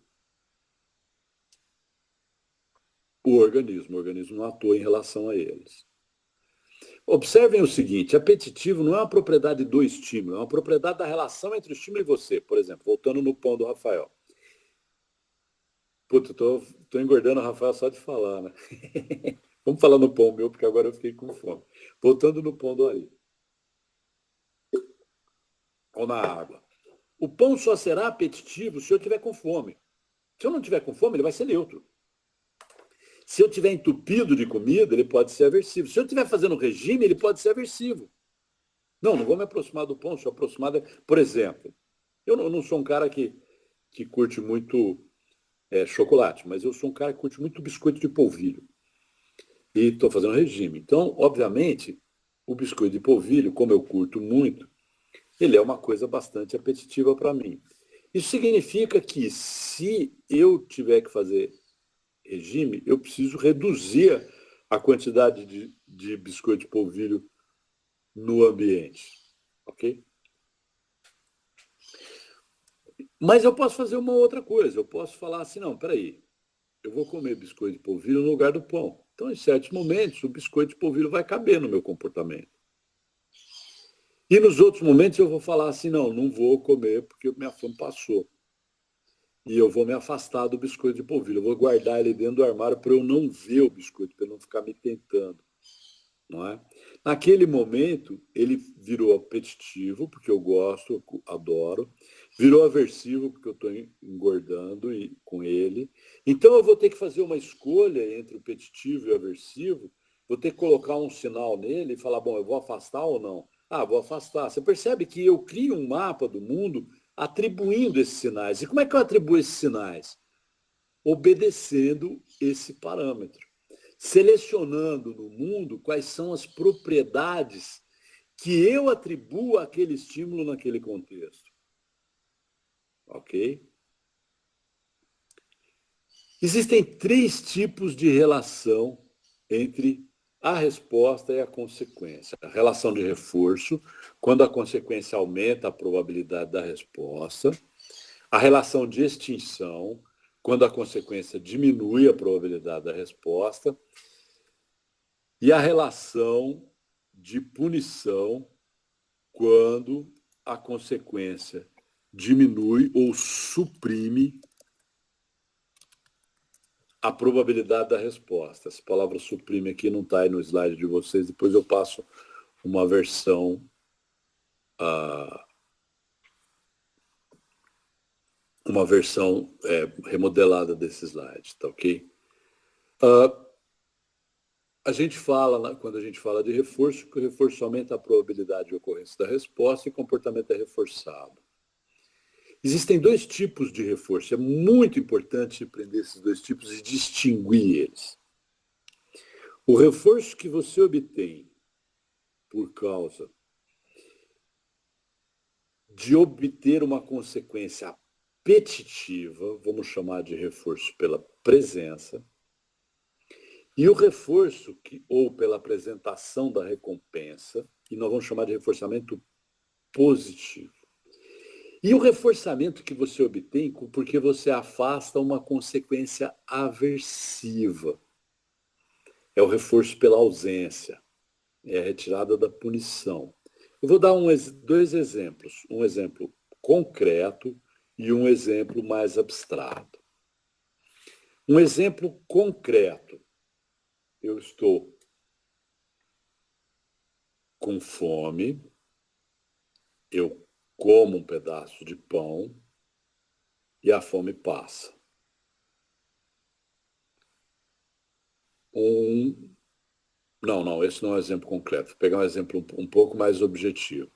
[SPEAKER 1] organismo. O organismo não atua em relação a eles. Observem o seguinte, apetitivo não é uma propriedade do estímulo, é uma propriedade da relação entre o estímulo e você. Por exemplo, voltando no pão do Rafael. Puta, tô engordando o Rafael só de falar, né? Vamos falar no pão meu, porque agora eu fiquei com fome. Voltando no pão do Ari. Ou na água. O pão só será apetitivo se eu tiver com fome. Se eu não tiver com fome, ele vai ser neutro. Se eu tiver entupido de comida, ele pode ser aversivo. Se eu estiver fazendo regime, ele pode ser aversivo. Não vou me aproximar do pão, sou aproximado... Por exemplo, eu não sou um cara que curte muito chocolate, mas eu sou um cara que curte muito biscoito de polvilho. E estou fazendo regime. Então, obviamente, o biscoito de polvilho, como eu curto muito, ele é uma coisa bastante apetitiva para mim. Isso significa que se eu tiver que fazer regime, eu preciso reduzir a quantidade de biscoito de polvilho no ambiente. Ok? Mas eu posso fazer uma outra coisa. Eu posso falar assim, não, peraí, eu vou comer biscoito de polvilho no lugar do pão. Então, em certos momentos, o biscoito de polvilho vai caber no meu comportamento. E nos outros momentos eu vou falar assim, não vou comer porque minha fome passou. E eu vou me afastar do biscoito de polvilho. Eu vou guardar ele dentro do armário para eu não ver o biscoito, para ele não ficar me tentando. Não é? Naquele momento, ele virou apetitivo, porque eu gosto, eu adoro. Virou aversivo, porque eu estou engordando com ele. Então, eu vou ter que fazer uma escolha entre o apetitivo e o aversivo. Vou ter que colocar um sinal nele e falar, bom, eu vou afastar ou não? Ah, vou afastar. Você percebe que eu crio um mapa do mundo atribuindo esses sinais. E como é que eu atribuo esses sinais? Obedecendo esse parâmetro. Selecionando no mundo quais são as propriedades que eu atribuo àquele estímulo naquele contexto. Ok? Existem 3 tipos de relação entre a resposta e a consequência. A relação de reforço, quando a consequência aumenta a probabilidade da resposta. A relação de extinção, quando a consequência diminui a probabilidade da resposta. E a relação de punição, quando a consequência diminui ou suprime a probabilidade da resposta. Essa palavra suprime aqui não está aí no slide de vocês, depois eu passo uma versão remodelada desse slide, tá ok? A gente fala, quando a gente fala de reforço, que o reforço aumenta a probabilidade de ocorrência da resposta e o comportamento é reforçado. Existem 2 tipos de reforço. É muito importante aprender esses 2 tipos e distinguir eles. O reforço que você obtém por causa de obter uma consequência apetitiva, vamos chamar de reforço pela presença, e o reforço ou pela apresentação da recompensa, e nós vamos chamar de reforçamento positivo. E o reforçamento que você obtém porque você afasta uma consequência aversiva. É o reforço pela ausência. É a retirada da punição. Eu vou dar 2 exemplos. Um exemplo concreto e um exemplo mais abstrato. Um exemplo concreto. Eu estou com fome, eu como um pedaço de pão e a fome passa. Não, esse não é um exemplo concreto. Vou pegar um exemplo um pouco mais objetivo.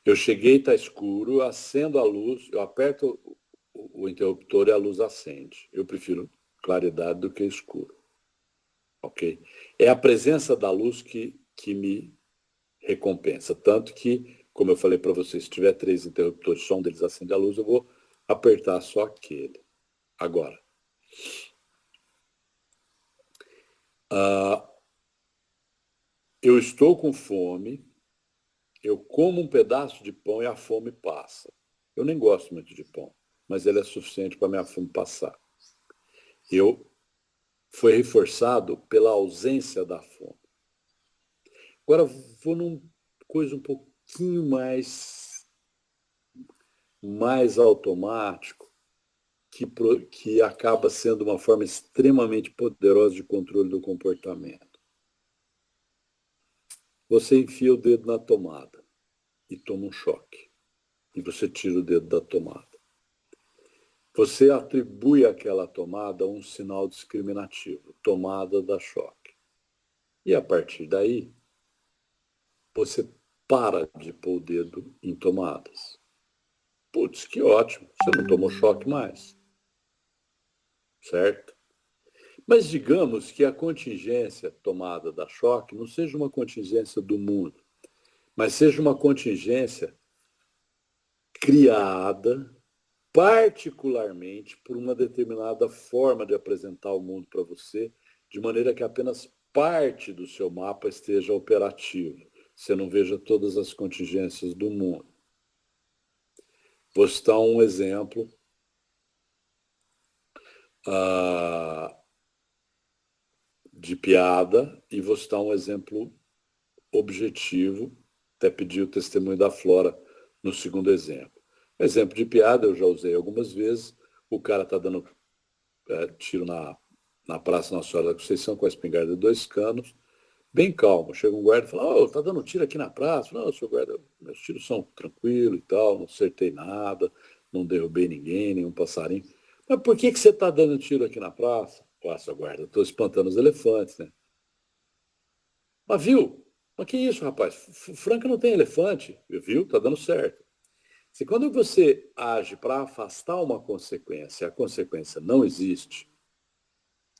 [SPEAKER 1] Eu cheguei, está escuro, acendo a luz, eu aperto o interruptor e a luz acende. Eu prefiro claridade do que escuro. Ok? É a presença da luz que me recompensa. Tanto que, como eu falei para vocês, se tiver 3 interruptores, só um deles acende a luz, eu vou apertar só aquele. Agora, eu estou com fome, eu como um pedaço de pão e a fome passa. Eu nem gosto muito de pão, mas ele é suficiente para a minha fome passar. Foi reforçado pela ausência da fome. Agora, vou numa coisa um pouquinho mais automático, que acaba sendo uma forma extremamente poderosa de controle do comportamento. Você enfia o dedo na tomada e toma um choque. E você tira o dedo da tomada. Você atribui àquela tomada um sinal discriminativo, tomada dá choque. E a partir daí, você para de pôr o dedo em tomadas. Putz, que ótimo, você não tomou choque mais. Certo? Mas digamos que a contingência tomada da choque não seja uma contingência do mundo, mas seja uma contingência criada particularmente por uma determinada forma de apresentar o mundo para você, de maneira que apenas parte do seu mapa esteja operativo. Você não veja todas as contingências do mundo. Vou citar um exemplo de piada e vou citar um exemplo objetivo, até pedi o testemunho da Flora no segundo exemplo. Exemplo de piada, eu já usei algumas vezes, o cara está dando tiro na Praça Nossa Senhora da Conceição com a espingarda de 2 canos, bem calmo. Chega um guarda e fala, tá dando tiro aqui na praça? Não, senhor guarda, meus tiros são tranquilos e tal, não acertei nada, não derrubei ninguém, nenhum passarinho. Mas por que você está dando tiro aqui na praça? Passa, guarda, estou espantando os elefantes, né? Mas viu? Mas que isso, rapaz? Franca não tem elefante. Viu? Tá dando certo. Se quando você age para afastar uma consequência, a consequência não existe,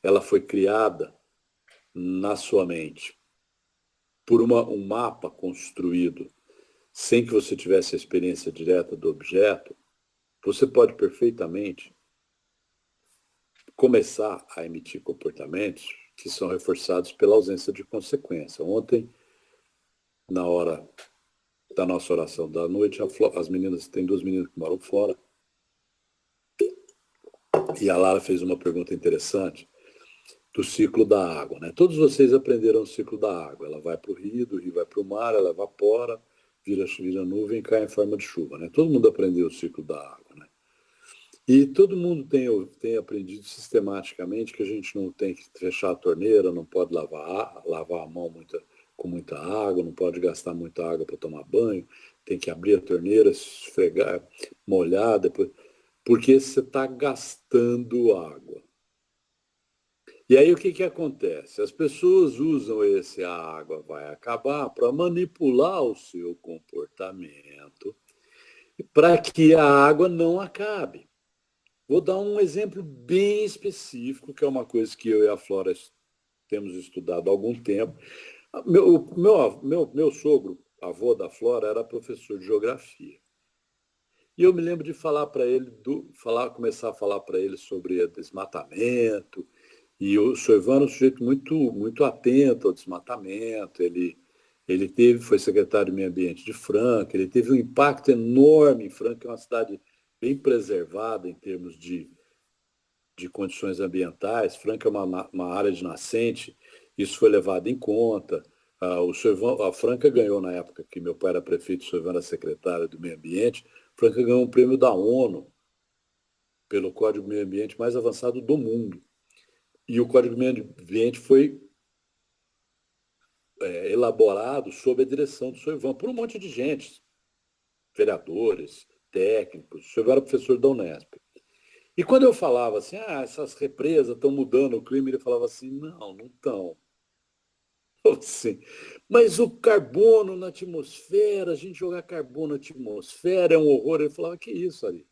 [SPEAKER 1] ela foi criada na sua mente por um mapa construído sem que você tivesse a experiência direta do objeto, você pode perfeitamente começar a emitir comportamentos que são reforçados pela ausência de consequência. Ontem, na hora da nossa oração da noite, as meninas, tem 2 meninas que moram fora, e a Lara fez uma pergunta interessante do ciclo da água, né? Todos vocês aprenderam o ciclo da água. Ela vai para o rio, do rio vai para o mar, ela evapora, vira nuvem e cai em forma de chuva, né? Todo mundo aprendeu o ciclo da água, né? E todo mundo tem aprendido sistematicamente que a gente não tem que fechar a torneira, não pode lavar a mão com muita água, não pode gastar muita água para tomar banho, tem que abrir a torneira, esfregar, molhar, depois, porque você está gastando água. E aí o que acontece? As pessoas usam a água vai acabar para manipular o seu comportamento para que a água não acabe. Vou dar um exemplo bem específico, que é uma coisa que eu e a Flora temos estudado há algum tempo. Meu sogro, avô da Flora, era professor de geografia. E eu me lembro de falar para ele, começar a falar para ele sobre desmatamento. E o senhor Ivan é um sujeito muito atento ao desmatamento. Ele foi secretário de Meio Ambiente de Franca, ele teve um impacto enorme em Franca, que é uma cidade bem preservada em termos de condições ambientais. Franca é uma área de nascente, isso foi levado em conta. A Franca ganhou, na época que meu pai era prefeito, o senhor Ivan era secretário do Meio Ambiente, Franca ganhou um prêmio da ONU pelo Código do Meio Ambiente mais avançado do mundo. E o Código do Meio Ambiente foi elaborado sob a direção do senhor Ivan, por um monte de gente, vereadores, técnicos. O senhor Ivan era professor da Unesp. E quando eu falava assim, essas represas estão mudando o clima, ele falava assim, não estão. Assim, mas o carbono na atmosfera, a gente jogar carbono na atmosfera é um horror. Ele falava, que isso ali?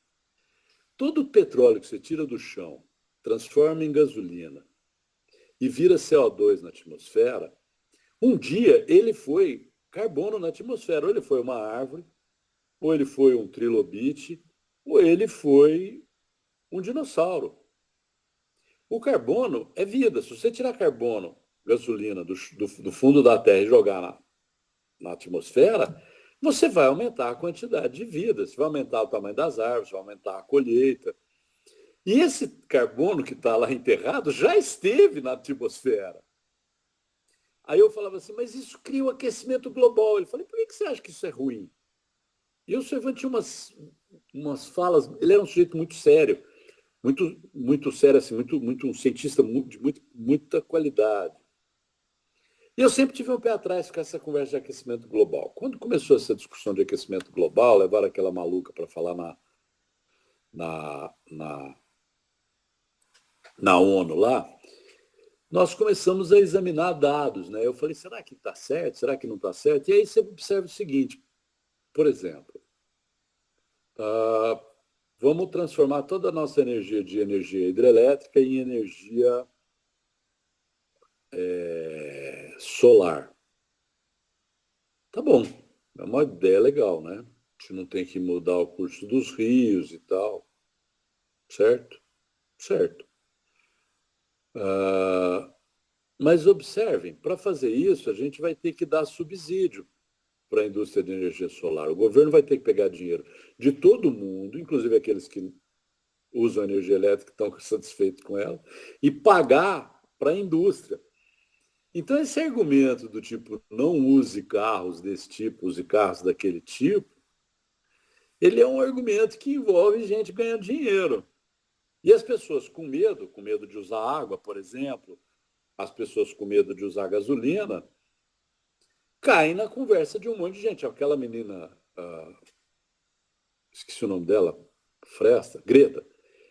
[SPEAKER 1] Todo o petróleo que você tira do chão, transforma em gasolina e vira CO2 na atmosfera, um dia ele foi carbono na atmosfera. Ou ele foi uma árvore, ou ele foi um trilobite, ou ele foi um dinossauro. O carbono é vida. Se você tirar carbono, gasolina do fundo da Terra e jogar na atmosfera, você vai aumentar a quantidade de vida, você vai aumentar o tamanho das árvores, vai aumentar a colheita. E esse carbono que está lá enterrado já esteve na atmosfera. Aí eu falava assim, mas isso cria o aquecimento global. Ele falou, por que você acha que isso é ruim? E o Servan tinha umas falas, ele era um sujeito muito sério, muito sério, assim, muito um cientista de muita qualidade. E eu sempre tive um pé atrás com essa conversa de aquecimento global. Quando começou essa discussão de aquecimento global, levaram aquela maluca para falar na ONU lá, nós começamos a examinar dados, né? Eu falei, será que está certo? Será que não está certo? E aí você observa o seguinte, por exemplo, vamos transformar toda a nossa energia de energia hidrelétrica em energia solar. Tá bom, é uma ideia legal, né? A gente não tem que mudar o curso dos rios e tal, certo? Certo. Mas observem, para fazer isso, a gente vai ter que dar subsídio para a indústria de energia solar. O governo vai ter que pegar dinheiro de todo mundo, inclusive aqueles que usam energia elétrica, que estão satisfeitos com ela, e pagar para a indústria. Então, esse argumento do tipo, não use carros desse tipo, use carros daquele tipo, ele é um argumento que envolve gente ganhando dinheiro. E as pessoas com medo de usar água, por exemplo, as pessoas com medo de usar gasolina, caem na conversa de um monte de gente. Aquela menina, esqueci o nome dela, Fresta, Greta.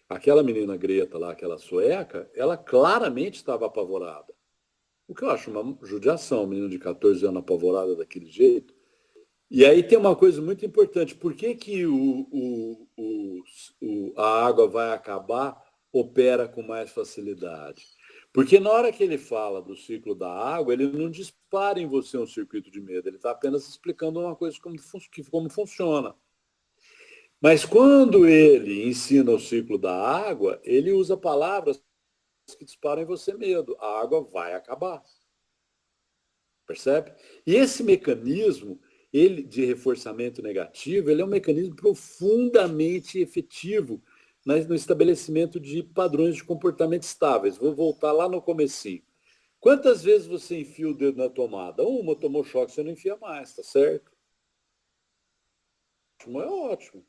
[SPEAKER 1] Aquela menina Greta lá, aquela sueca, ela claramente estava apavorada. O que eu acho uma judiação, um menino de 14 anos apavorada daquele jeito. E aí tem uma coisa muito importante. Por que, que a água vai acabar opera com mais facilidade? Porque na hora que ele fala do ciclo da água, ele não dispara em você um circuito de medo. Ele está apenas explicando uma coisa como funciona. Mas quando ele ensina o ciclo da água, ele usa palavras que disparam em você medo. A água vai acabar. Percebe? E esse mecanismo ele de reforçamento negativo, ele é um mecanismo profundamente efetivo no estabelecimento de padrões de comportamento estáveis. Vou voltar lá no comecinho. Quantas vezes você enfia o dedo na tomada? Uma, tomou choque, você não enfia mais, tá certo? É ótimo.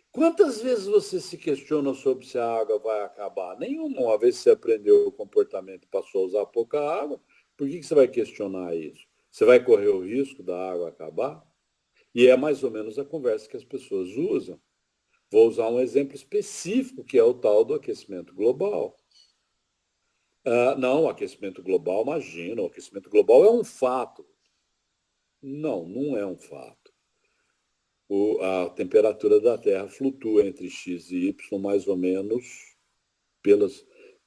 [SPEAKER 1] Quantas vezes você se questiona sobre se a água vai acabar? Nenhuma. Uma vez que você aprendeu o comportamento e passou a usar pouca água, por que você vai questionar isso? Você vai correr o risco da água acabar? E é mais ou menos a conversa que as pessoas usam. Vou usar um exemplo específico, que é o tal do aquecimento global. Não, o aquecimento global, imagina, o aquecimento global é um fato. Não, não é um fato. A temperatura da Terra flutua entre X e Y, mais ou menos,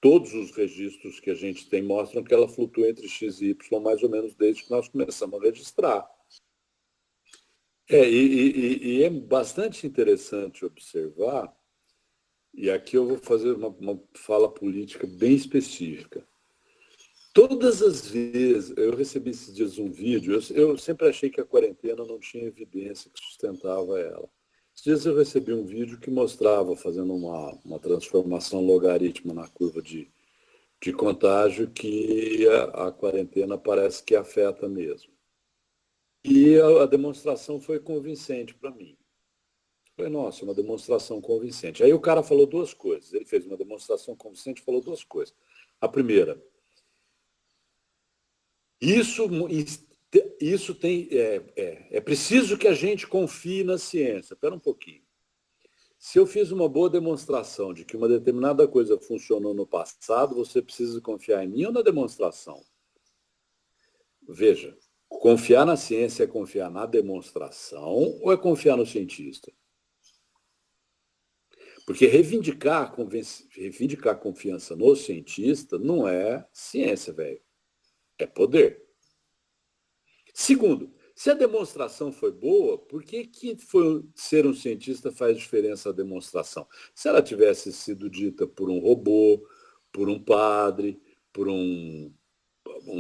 [SPEAKER 1] todos os registros que a gente tem mostram que ela flutua entre X e Y, mais ou menos desde que nós começamos a registrar. E é bastante interessante observar, e aqui eu vou fazer uma fala política bem específica. Todas as vezes, eu recebi esses dias um vídeo, eu sempre achei que a quarentena não tinha evidência que sustentava ela. Esses dias eu recebi um vídeo que mostrava, fazendo uma transformação logarítmica na curva de contágio, que a quarentena parece que afeta mesmo. E a demonstração foi convincente para mim. Foi, nossa, uma demonstração convincente. Aí o cara falou duas coisas. Ele fez uma demonstração convincente e falou duas coisas. A primeira, isso tem. É preciso que a gente confie na ciência. Espera um pouquinho. Se eu fiz uma boa demonstração de que uma determinada coisa funcionou no passado, você precisa confiar em mim ou na demonstração? Veja, confiar na ciência é confiar na demonstração ou é confiar no cientista? Porque reivindicar confiança no cientista não é ciência, velho. É poder. Segundo, se a demonstração foi boa, por que ser um cientista faz diferença a demonstração? Se ela tivesse sido dita por um robô, por um padre, por um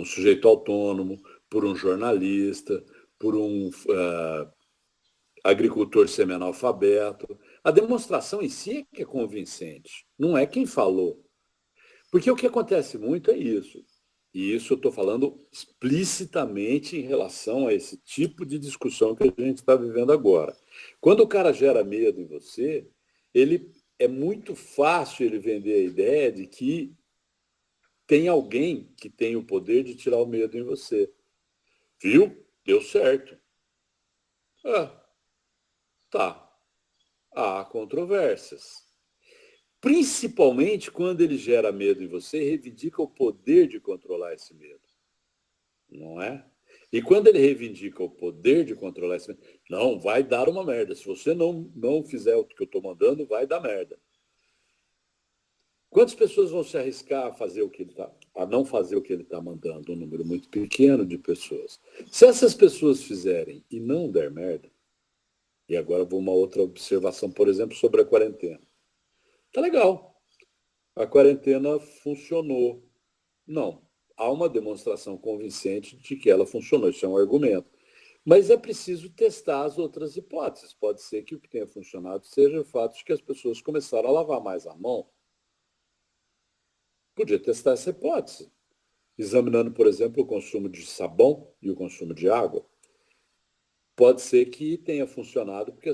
[SPEAKER 1] sujeito autônomo, por um jornalista, por um agricultor semi-analfabeto, a demonstração em si é que é convincente, não é quem falou. Porque o que acontece muito é isso. E isso eu estou falando explicitamente em relação a esse tipo de discussão que a gente está vivendo agora. Quando o cara gera medo em você, é muito fácil ele vender a ideia de que tem alguém que tem o poder de tirar o medo em você. Viu? Deu certo. Tá. Há controvérsias. Principalmente quando ele gera medo em você e reivindica o poder de controlar esse medo. Não é? E quando ele reivindica o poder de controlar esse medo, não, vai dar uma merda. Se você não fizer o que eu estou mandando, vai dar merda. Quantas pessoas vão se arriscar a não fazer o que ele está mandando? Um número muito pequeno de pessoas. Se essas pessoas fizerem e não der merda, e agora vou uma outra observação, por exemplo, sobre a quarentena. Tá legal. A quarentena funcionou. Não. Há uma demonstração convincente de que ela funcionou. Isso é um argumento. Mas é preciso testar as outras hipóteses. Pode ser que o que tenha funcionado seja o fato de que as pessoas começaram a lavar mais a mão. Podia testar essa hipótese. examinando, por exemplo, o consumo de sabão e o consumo de água, pode ser que tenha funcionado porque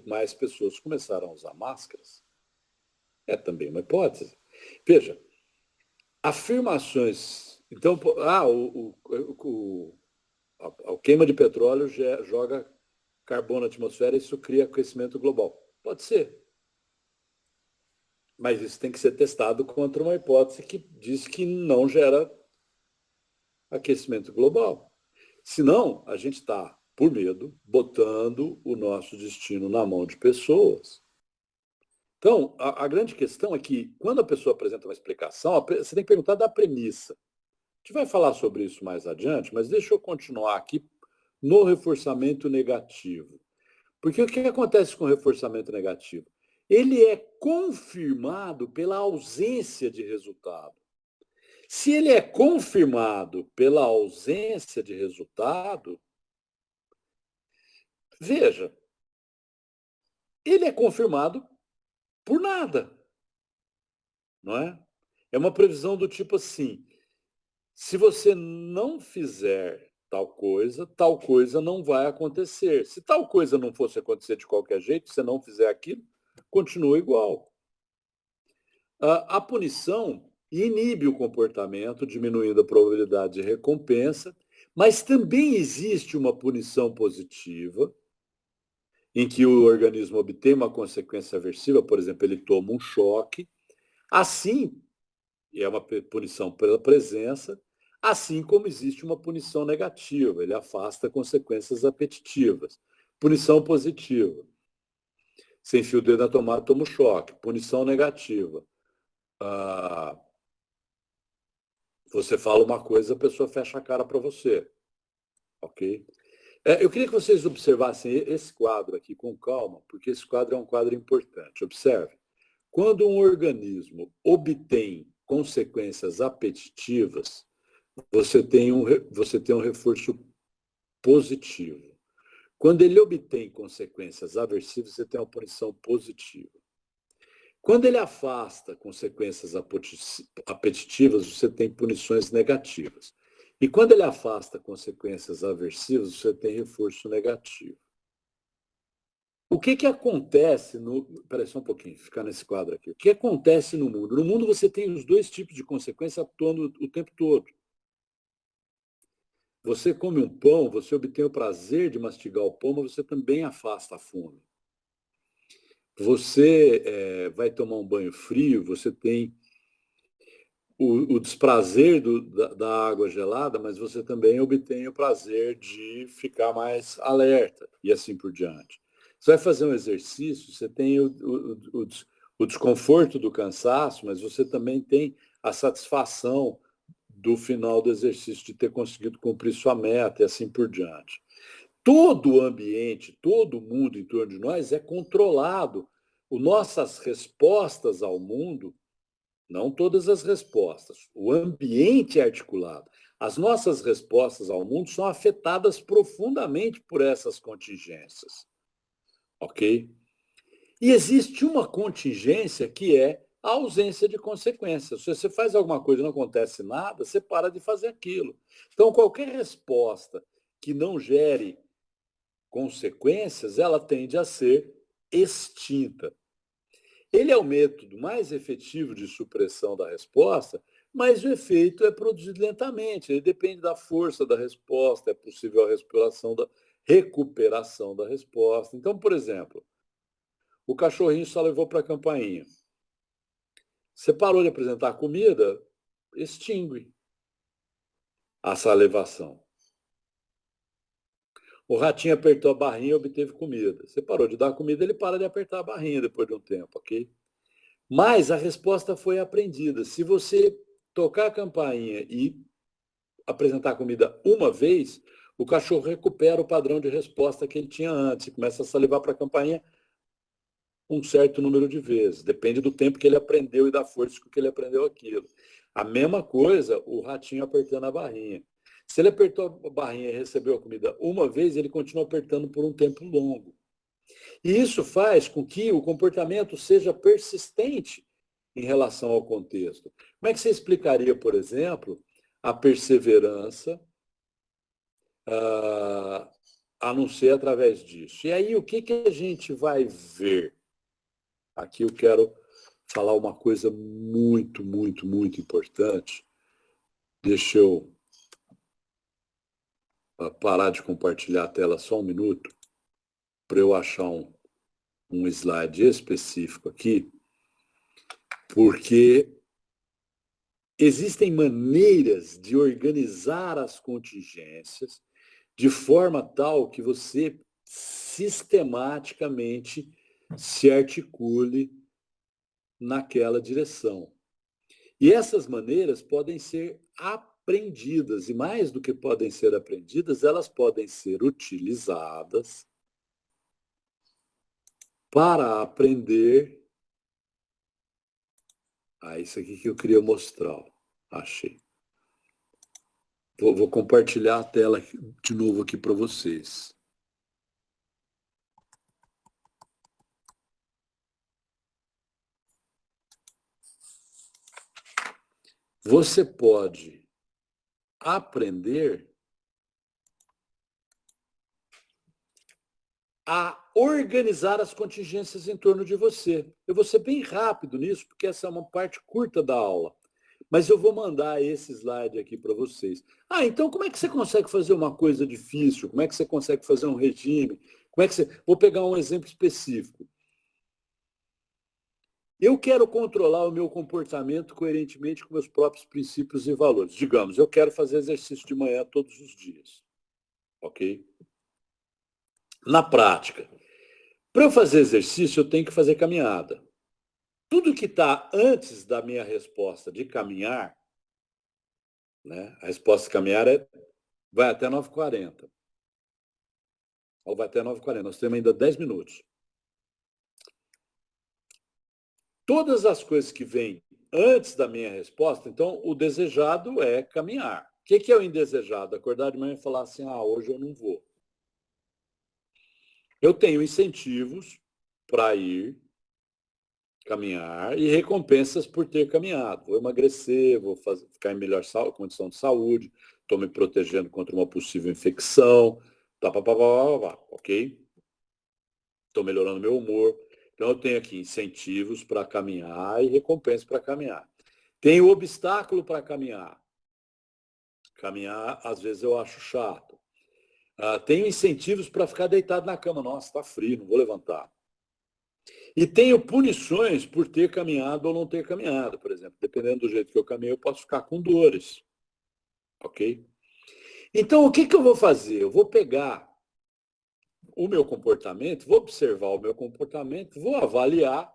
[SPEAKER 1] mais pessoas começaram a usar máscaras. É também uma hipótese. Veja, afirmações. Então, a queima de petróleo joga carbono na atmosfera e isso cria aquecimento global. Pode ser. Mas isso tem que ser testado contra uma hipótese que diz que não gera aquecimento global. Senão, a gente está, por medo, botando o nosso destino na mão de pessoas. Então, a grande questão é que, quando a pessoa apresenta uma explicação, você tem que perguntar da premissa. A gente vai falar sobre isso mais adiante, mas deixa eu continuar aqui no reforçamento negativo. Porque o que acontece com o reforçamento negativo? Ele é confirmado pela ausência de resultado. Se ele é confirmado pela ausência de resultado, veja, ele é confirmado por nada, não é? É uma previsão do tipo assim, se você não fizer tal coisa não vai acontecer. Se tal coisa não fosse acontecer de qualquer jeito, se você não fizer aquilo, continua igual. A punição inibe o comportamento, diminuindo a probabilidade de recompensa, mas também existe uma punição positiva, em que o organismo obtém uma consequência aversiva, por exemplo, ele toma um choque, assim, e é uma punição pela presença, assim como existe uma punição negativa, ele afasta consequências apetitivas. Punição positiva. Você enfia o dedo na tomada, toma um choque. Punição negativa. Você fala uma coisa, a pessoa fecha a cara para você. Ok? Eu queria que vocês observassem esse quadro aqui com calma, porque esse quadro é um quadro importante. Observe. Quando um organismo obtém consequências apetitivas, você tem um reforço positivo. Quando ele obtém consequências aversivas, você tem uma punição positiva. Quando ele afasta consequências apetitivas, você tem punições negativas. E quando ele afasta consequências aversivas, você tem reforço negativo. O que acontece no... Espera só um pouquinho, ficar nesse quadro aqui. O que acontece no mundo? No mundo você tem os dois tipos de consequência atuando o tempo todo. Você come um pão, você obtém o prazer de mastigar o pão, mas você também afasta a fome. Você vai tomar um banho frio, você tem o desprazer da água gelada, mas você também obtém o prazer de ficar mais alerta e assim por diante. Você vai fazer um exercício, você tem o desconforto do cansaço, mas você também tem a satisfação do final do exercício de ter conseguido cumprir sua meta e assim por diante. Todo o ambiente, todo o mundo em torno de nós é controlado. Nossas respostas ao mundo, não todas as respostas, o ambiente é articulado. As nossas respostas ao mundo são afetadas profundamente por essas contingências. Ok? E existe uma contingência que é a ausência de consequências. Se você faz alguma coisa e não acontece nada, você para de fazer aquilo. Então, qualquer resposta que não gere consequências, ela tende a ser extinta. Ele é o método mais efetivo de supressão da resposta, mas o efeito é produzido lentamente. Ele depende da força da resposta, é possível a recuperação da resposta. Então, por exemplo, o cachorrinho só levou para a campainha. Você parou de apresentar comida, extingue a salivação. O ratinho apertou a barrinha e obteve comida. Você parou de dar comida, ele para de apertar a barrinha depois de um tempo, ok? Mas a resposta foi aprendida. Se você tocar a campainha e apresentar comida uma vez, o cachorro recupera o padrão de resposta que ele tinha antes e começa a salivar para a campainha um certo número de vezes. Depende do tempo que ele aprendeu e da força com que ele aprendeu aquilo. A mesma coisa, o ratinho apertando a barrinha. Se ele apertou a barrinha e recebeu a comida uma vez, ele continua apertando por um tempo longo. E isso faz com que o comportamento seja persistente em relação ao contexto. Como é que você explicaria, por exemplo, a perseverança, a não ser através disso. E aí, o que a gente vai ver? Aqui eu quero falar uma coisa muito, muito, muito importante. Deixa eu parar de compartilhar a tela só um minuto, para eu achar um slide específico aqui, porque existem maneiras de organizar as contingências de forma tal que você sistematicamente se articule naquela direção. E essas maneiras podem ser aprendidas, e mais do que podem ser aprendidas, elas podem ser utilizadas para aprender. Isso aqui que eu queria mostrar. Achei. Vou compartilhar a tela de novo aqui para vocês. Você pode aprender a organizar as contingências em torno de você. Eu vou ser bem rápido nisso, porque essa é uma parte curta da aula. Mas eu vou mandar esse slide aqui para vocês. Então como é que você consegue fazer uma coisa difícil? Como é que você consegue fazer um regime? Vou pegar um exemplo específico. Eu quero controlar o meu comportamento coerentemente com meus próprios princípios e valores. Digamos, eu quero fazer exercício de manhã todos os dias. Ok? Na prática, para eu fazer exercício, eu tenho que fazer caminhada. Tudo que está antes da minha resposta de caminhar, né? A resposta de caminhar vai até 9h40. Ou vai até 9h40. Nós temos ainda 10 minutos. Todas as coisas que vêm antes da minha resposta, então o desejado é caminhar. O que é o indesejado? Acordar de manhã e falar assim, hoje eu não vou. Eu tenho incentivos para ir caminhar e recompensas por ter caminhado. Vou emagrecer, vou ficar em melhor condição de saúde, estou me protegendo contra uma possível infecção, ok? Estou melhorando meu humor. Então, eu tenho aqui incentivos para caminhar e recompensas para caminhar. Tenho obstáculo para caminhar. Caminhar, às vezes, eu acho chato. Tenho incentivos para ficar deitado na cama. Nossa, está frio, não vou levantar. E tenho punições por ter caminhado ou não ter caminhado, por exemplo. Dependendo do jeito que eu caminho, eu posso ficar com dores. Ok? Então, o que eu vou fazer? Eu vou pegar o meu comportamento, vou observar o meu comportamento, vou avaliar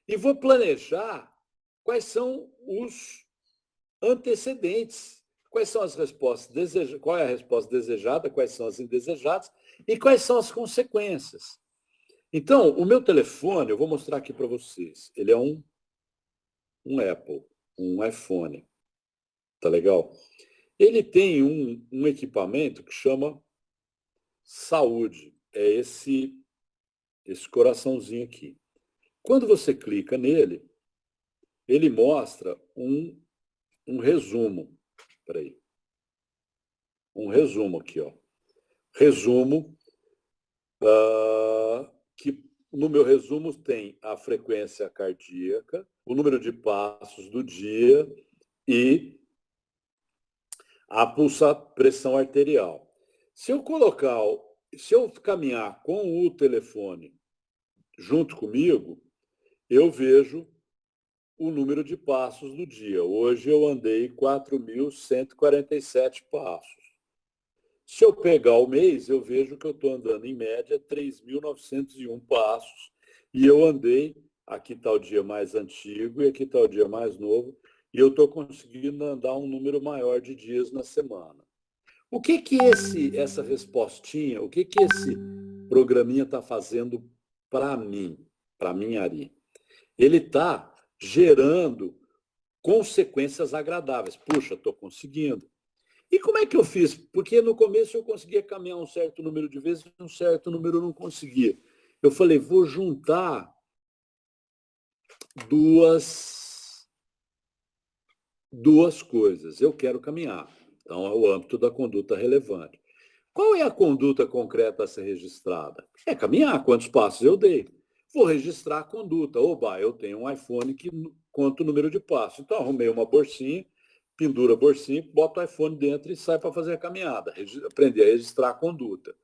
[SPEAKER 1] e vou planejar quais são os antecedentes, quais são as respostas desejadas, qual é a resposta desejada, quais são as indesejadas e quais são as consequências. Então, o meu telefone, eu vou mostrar aqui para vocês. Ele é um Apple, um iPhone. Tá legal? Ele tem um equipamento que chama Saúde. É esse coraçãozinho aqui. Quando você clica nele, ele mostra um resumo. Peraí. Um resumo aqui, ó. Resumo que no meu resumo tem a frequência cardíaca, o número de passos do dia e a pressão arterial. Se eu caminhar com o telefone junto comigo, eu vejo o número de passos do dia. Hoje eu andei 4.147 passos. Se eu pegar o mês, eu vejo que eu estou andando, em média, 3.901 passos. E eu andei, aqui está o dia mais antigo e aqui está o dia mais novo, e eu estou conseguindo andar um número maior de dias na semana. O que essa respostinha, o que esse programinha está fazendo para mim, Ari? Ele está gerando consequências agradáveis. Puxa, estou conseguindo. E como é que eu fiz? Porque no começo eu conseguia caminhar um certo número de vezes, um certo número eu não conseguia. Eu falei, vou juntar duas duas coisas. Eu quero caminhar. Então, é o âmbito da conduta relevante. Qual é a conduta concreta a ser registrada? É caminhar. Quantos passos eu dei? Vou registrar a conduta. Oba, eu tenho um iPhone que conta o número de passos. Então, arrumei uma bolsinha, pendura a bolsinha, boto o iPhone dentro e sai para fazer a caminhada. Aprender a registrar a conduta.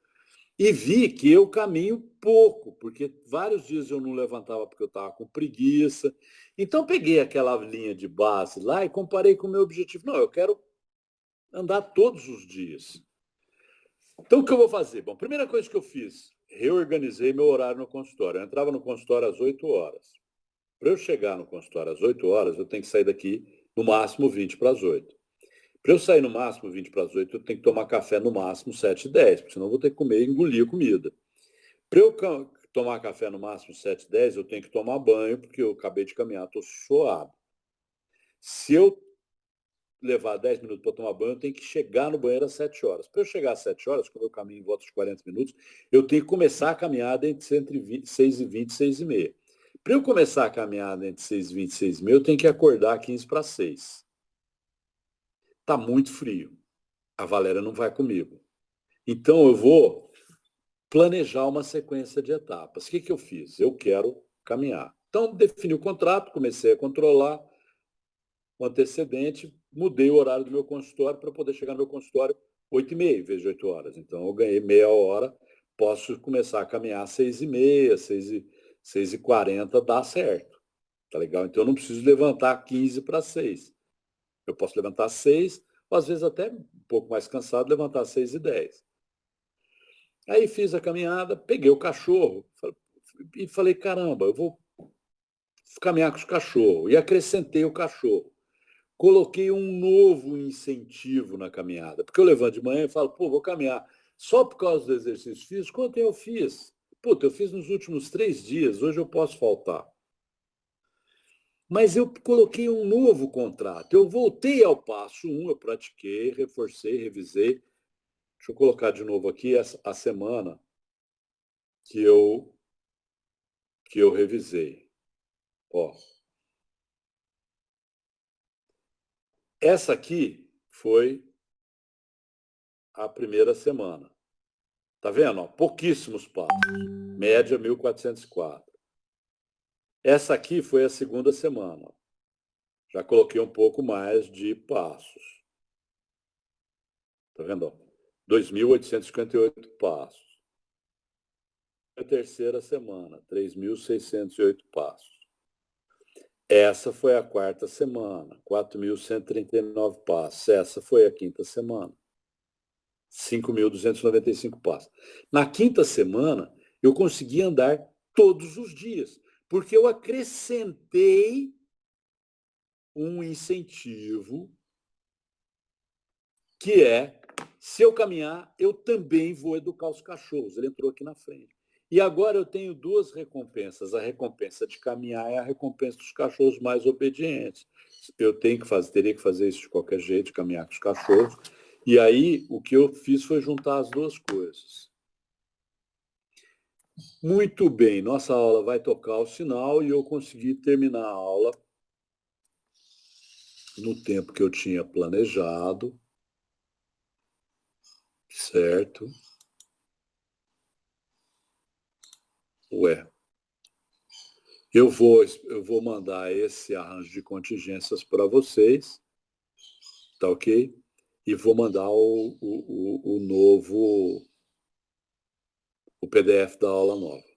[SPEAKER 1] E vi que eu caminho pouco, porque vários dias eu não levantava porque eu estava com preguiça. Então, peguei aquela linha de base lá e comparei com o meu objetivo. Não, eu quero andar todos os dias. Então, o que eu vou fazer? Bom, primeira coisa que eu fiz, reorganizei meu horário no consultório. Eu entrava no consultório às 8 horas. Para eu chegar no consultório às 8 horas, eu tenho que sair daqui no máximo 20 para as 8. Para eu sair no máximo 20 para as 8, eu tenho que tomar café no máximo 7h10, porque senão eu vou ter que comer e engolir a comida. Para eu tomar café no máximo 7h10, eu tenho que tomar banho, porque eu acabei de caminhar, estou suado. Se eu levar 10 minutos para tomar banho, eu tenho que chegar no banheiro às 7 horas. Para eu chegar às 7 horas, como eu caminho em volta de 40 minutos, eu tenho que começar a caminhada entre 6h20 e 6h30. Para eu começar a caminhada entre 6h20 e 6h30, eu tenho que acordar 15 para 6. Está muito frio. A Valéria não vai comigo. Então, eu vou planejar uma sequência de etapas. O que eu fiz? Eu quero caminhar. Então, defini o contrato, comecei a controlar o antecedente, mudei o horário do meu consultório para poder chegar no meu consultório 8h30, em vez de 8 horas. Então, eu ganhei meia hora, posso começar a caminhar às 6h30, 6h40, dá certo. Tá legal? Então, eu não preciso levantar 15 para 6. Eu posso levantar às 6, ou às vezes até um pouco mais cansado, levantar às 6h10. Aí fiz a caminhada, peguei o cachorro e falei, caramba, eu vou caminhar com os cachorros. E acrescentei o cachorro. Coloquei um novo incentivo na caminhada. Porque eu levanto de manhã e falo, pô, vou caminhar. Só por causa do exercício físico, quanto eu fiz? Puta, eu fiz nos últimos 3 dias, hoje eu posso faltar. Mas eu coloquei um novo contrato. Eu voltei ao passo 1, eu pratiquei, reforcei, revisei. Deixa eu colocar de novo aqui a semana que eu revisei. Ó, essa aqui foi a primeira semana. Tá vendo? Ó, pouquíssimos passos. Média 1.404. Essa aqui foi a segunda semana. Já coloquei um pouco mais de passos. Tá vendo? 2.858 passos. A terceira semana, 3.608 passos. Essa foi a quarta semana, 4.139 passos. Essa foi a quinta semana, 5.295 passos. Na quinta semana, eu consegui andar todos os dias, porque eu acrescentei um incentivo que é, se eu caminhar, eu também vou educar os cachorros. Ele entrou aqui na frente. E agora eu tenho duas recompensas. A recompensa de caminhar e a recompensa dos cachorros mais obedientes. Eu teria que fazer isso de qualquer jeito, caminhar com os cachorros. E aí, o que eu fiz foi juntar as duas coisas. Muito bem, nossa aula vai tocar o sinal e eu consegui terminar a aula no tempo que eu tinha planejado. Certo? Ué. Eu vou mandar esse arranjo de contingências para vocês, tá ok? E vou mandar o novo, o PDF da aula nova.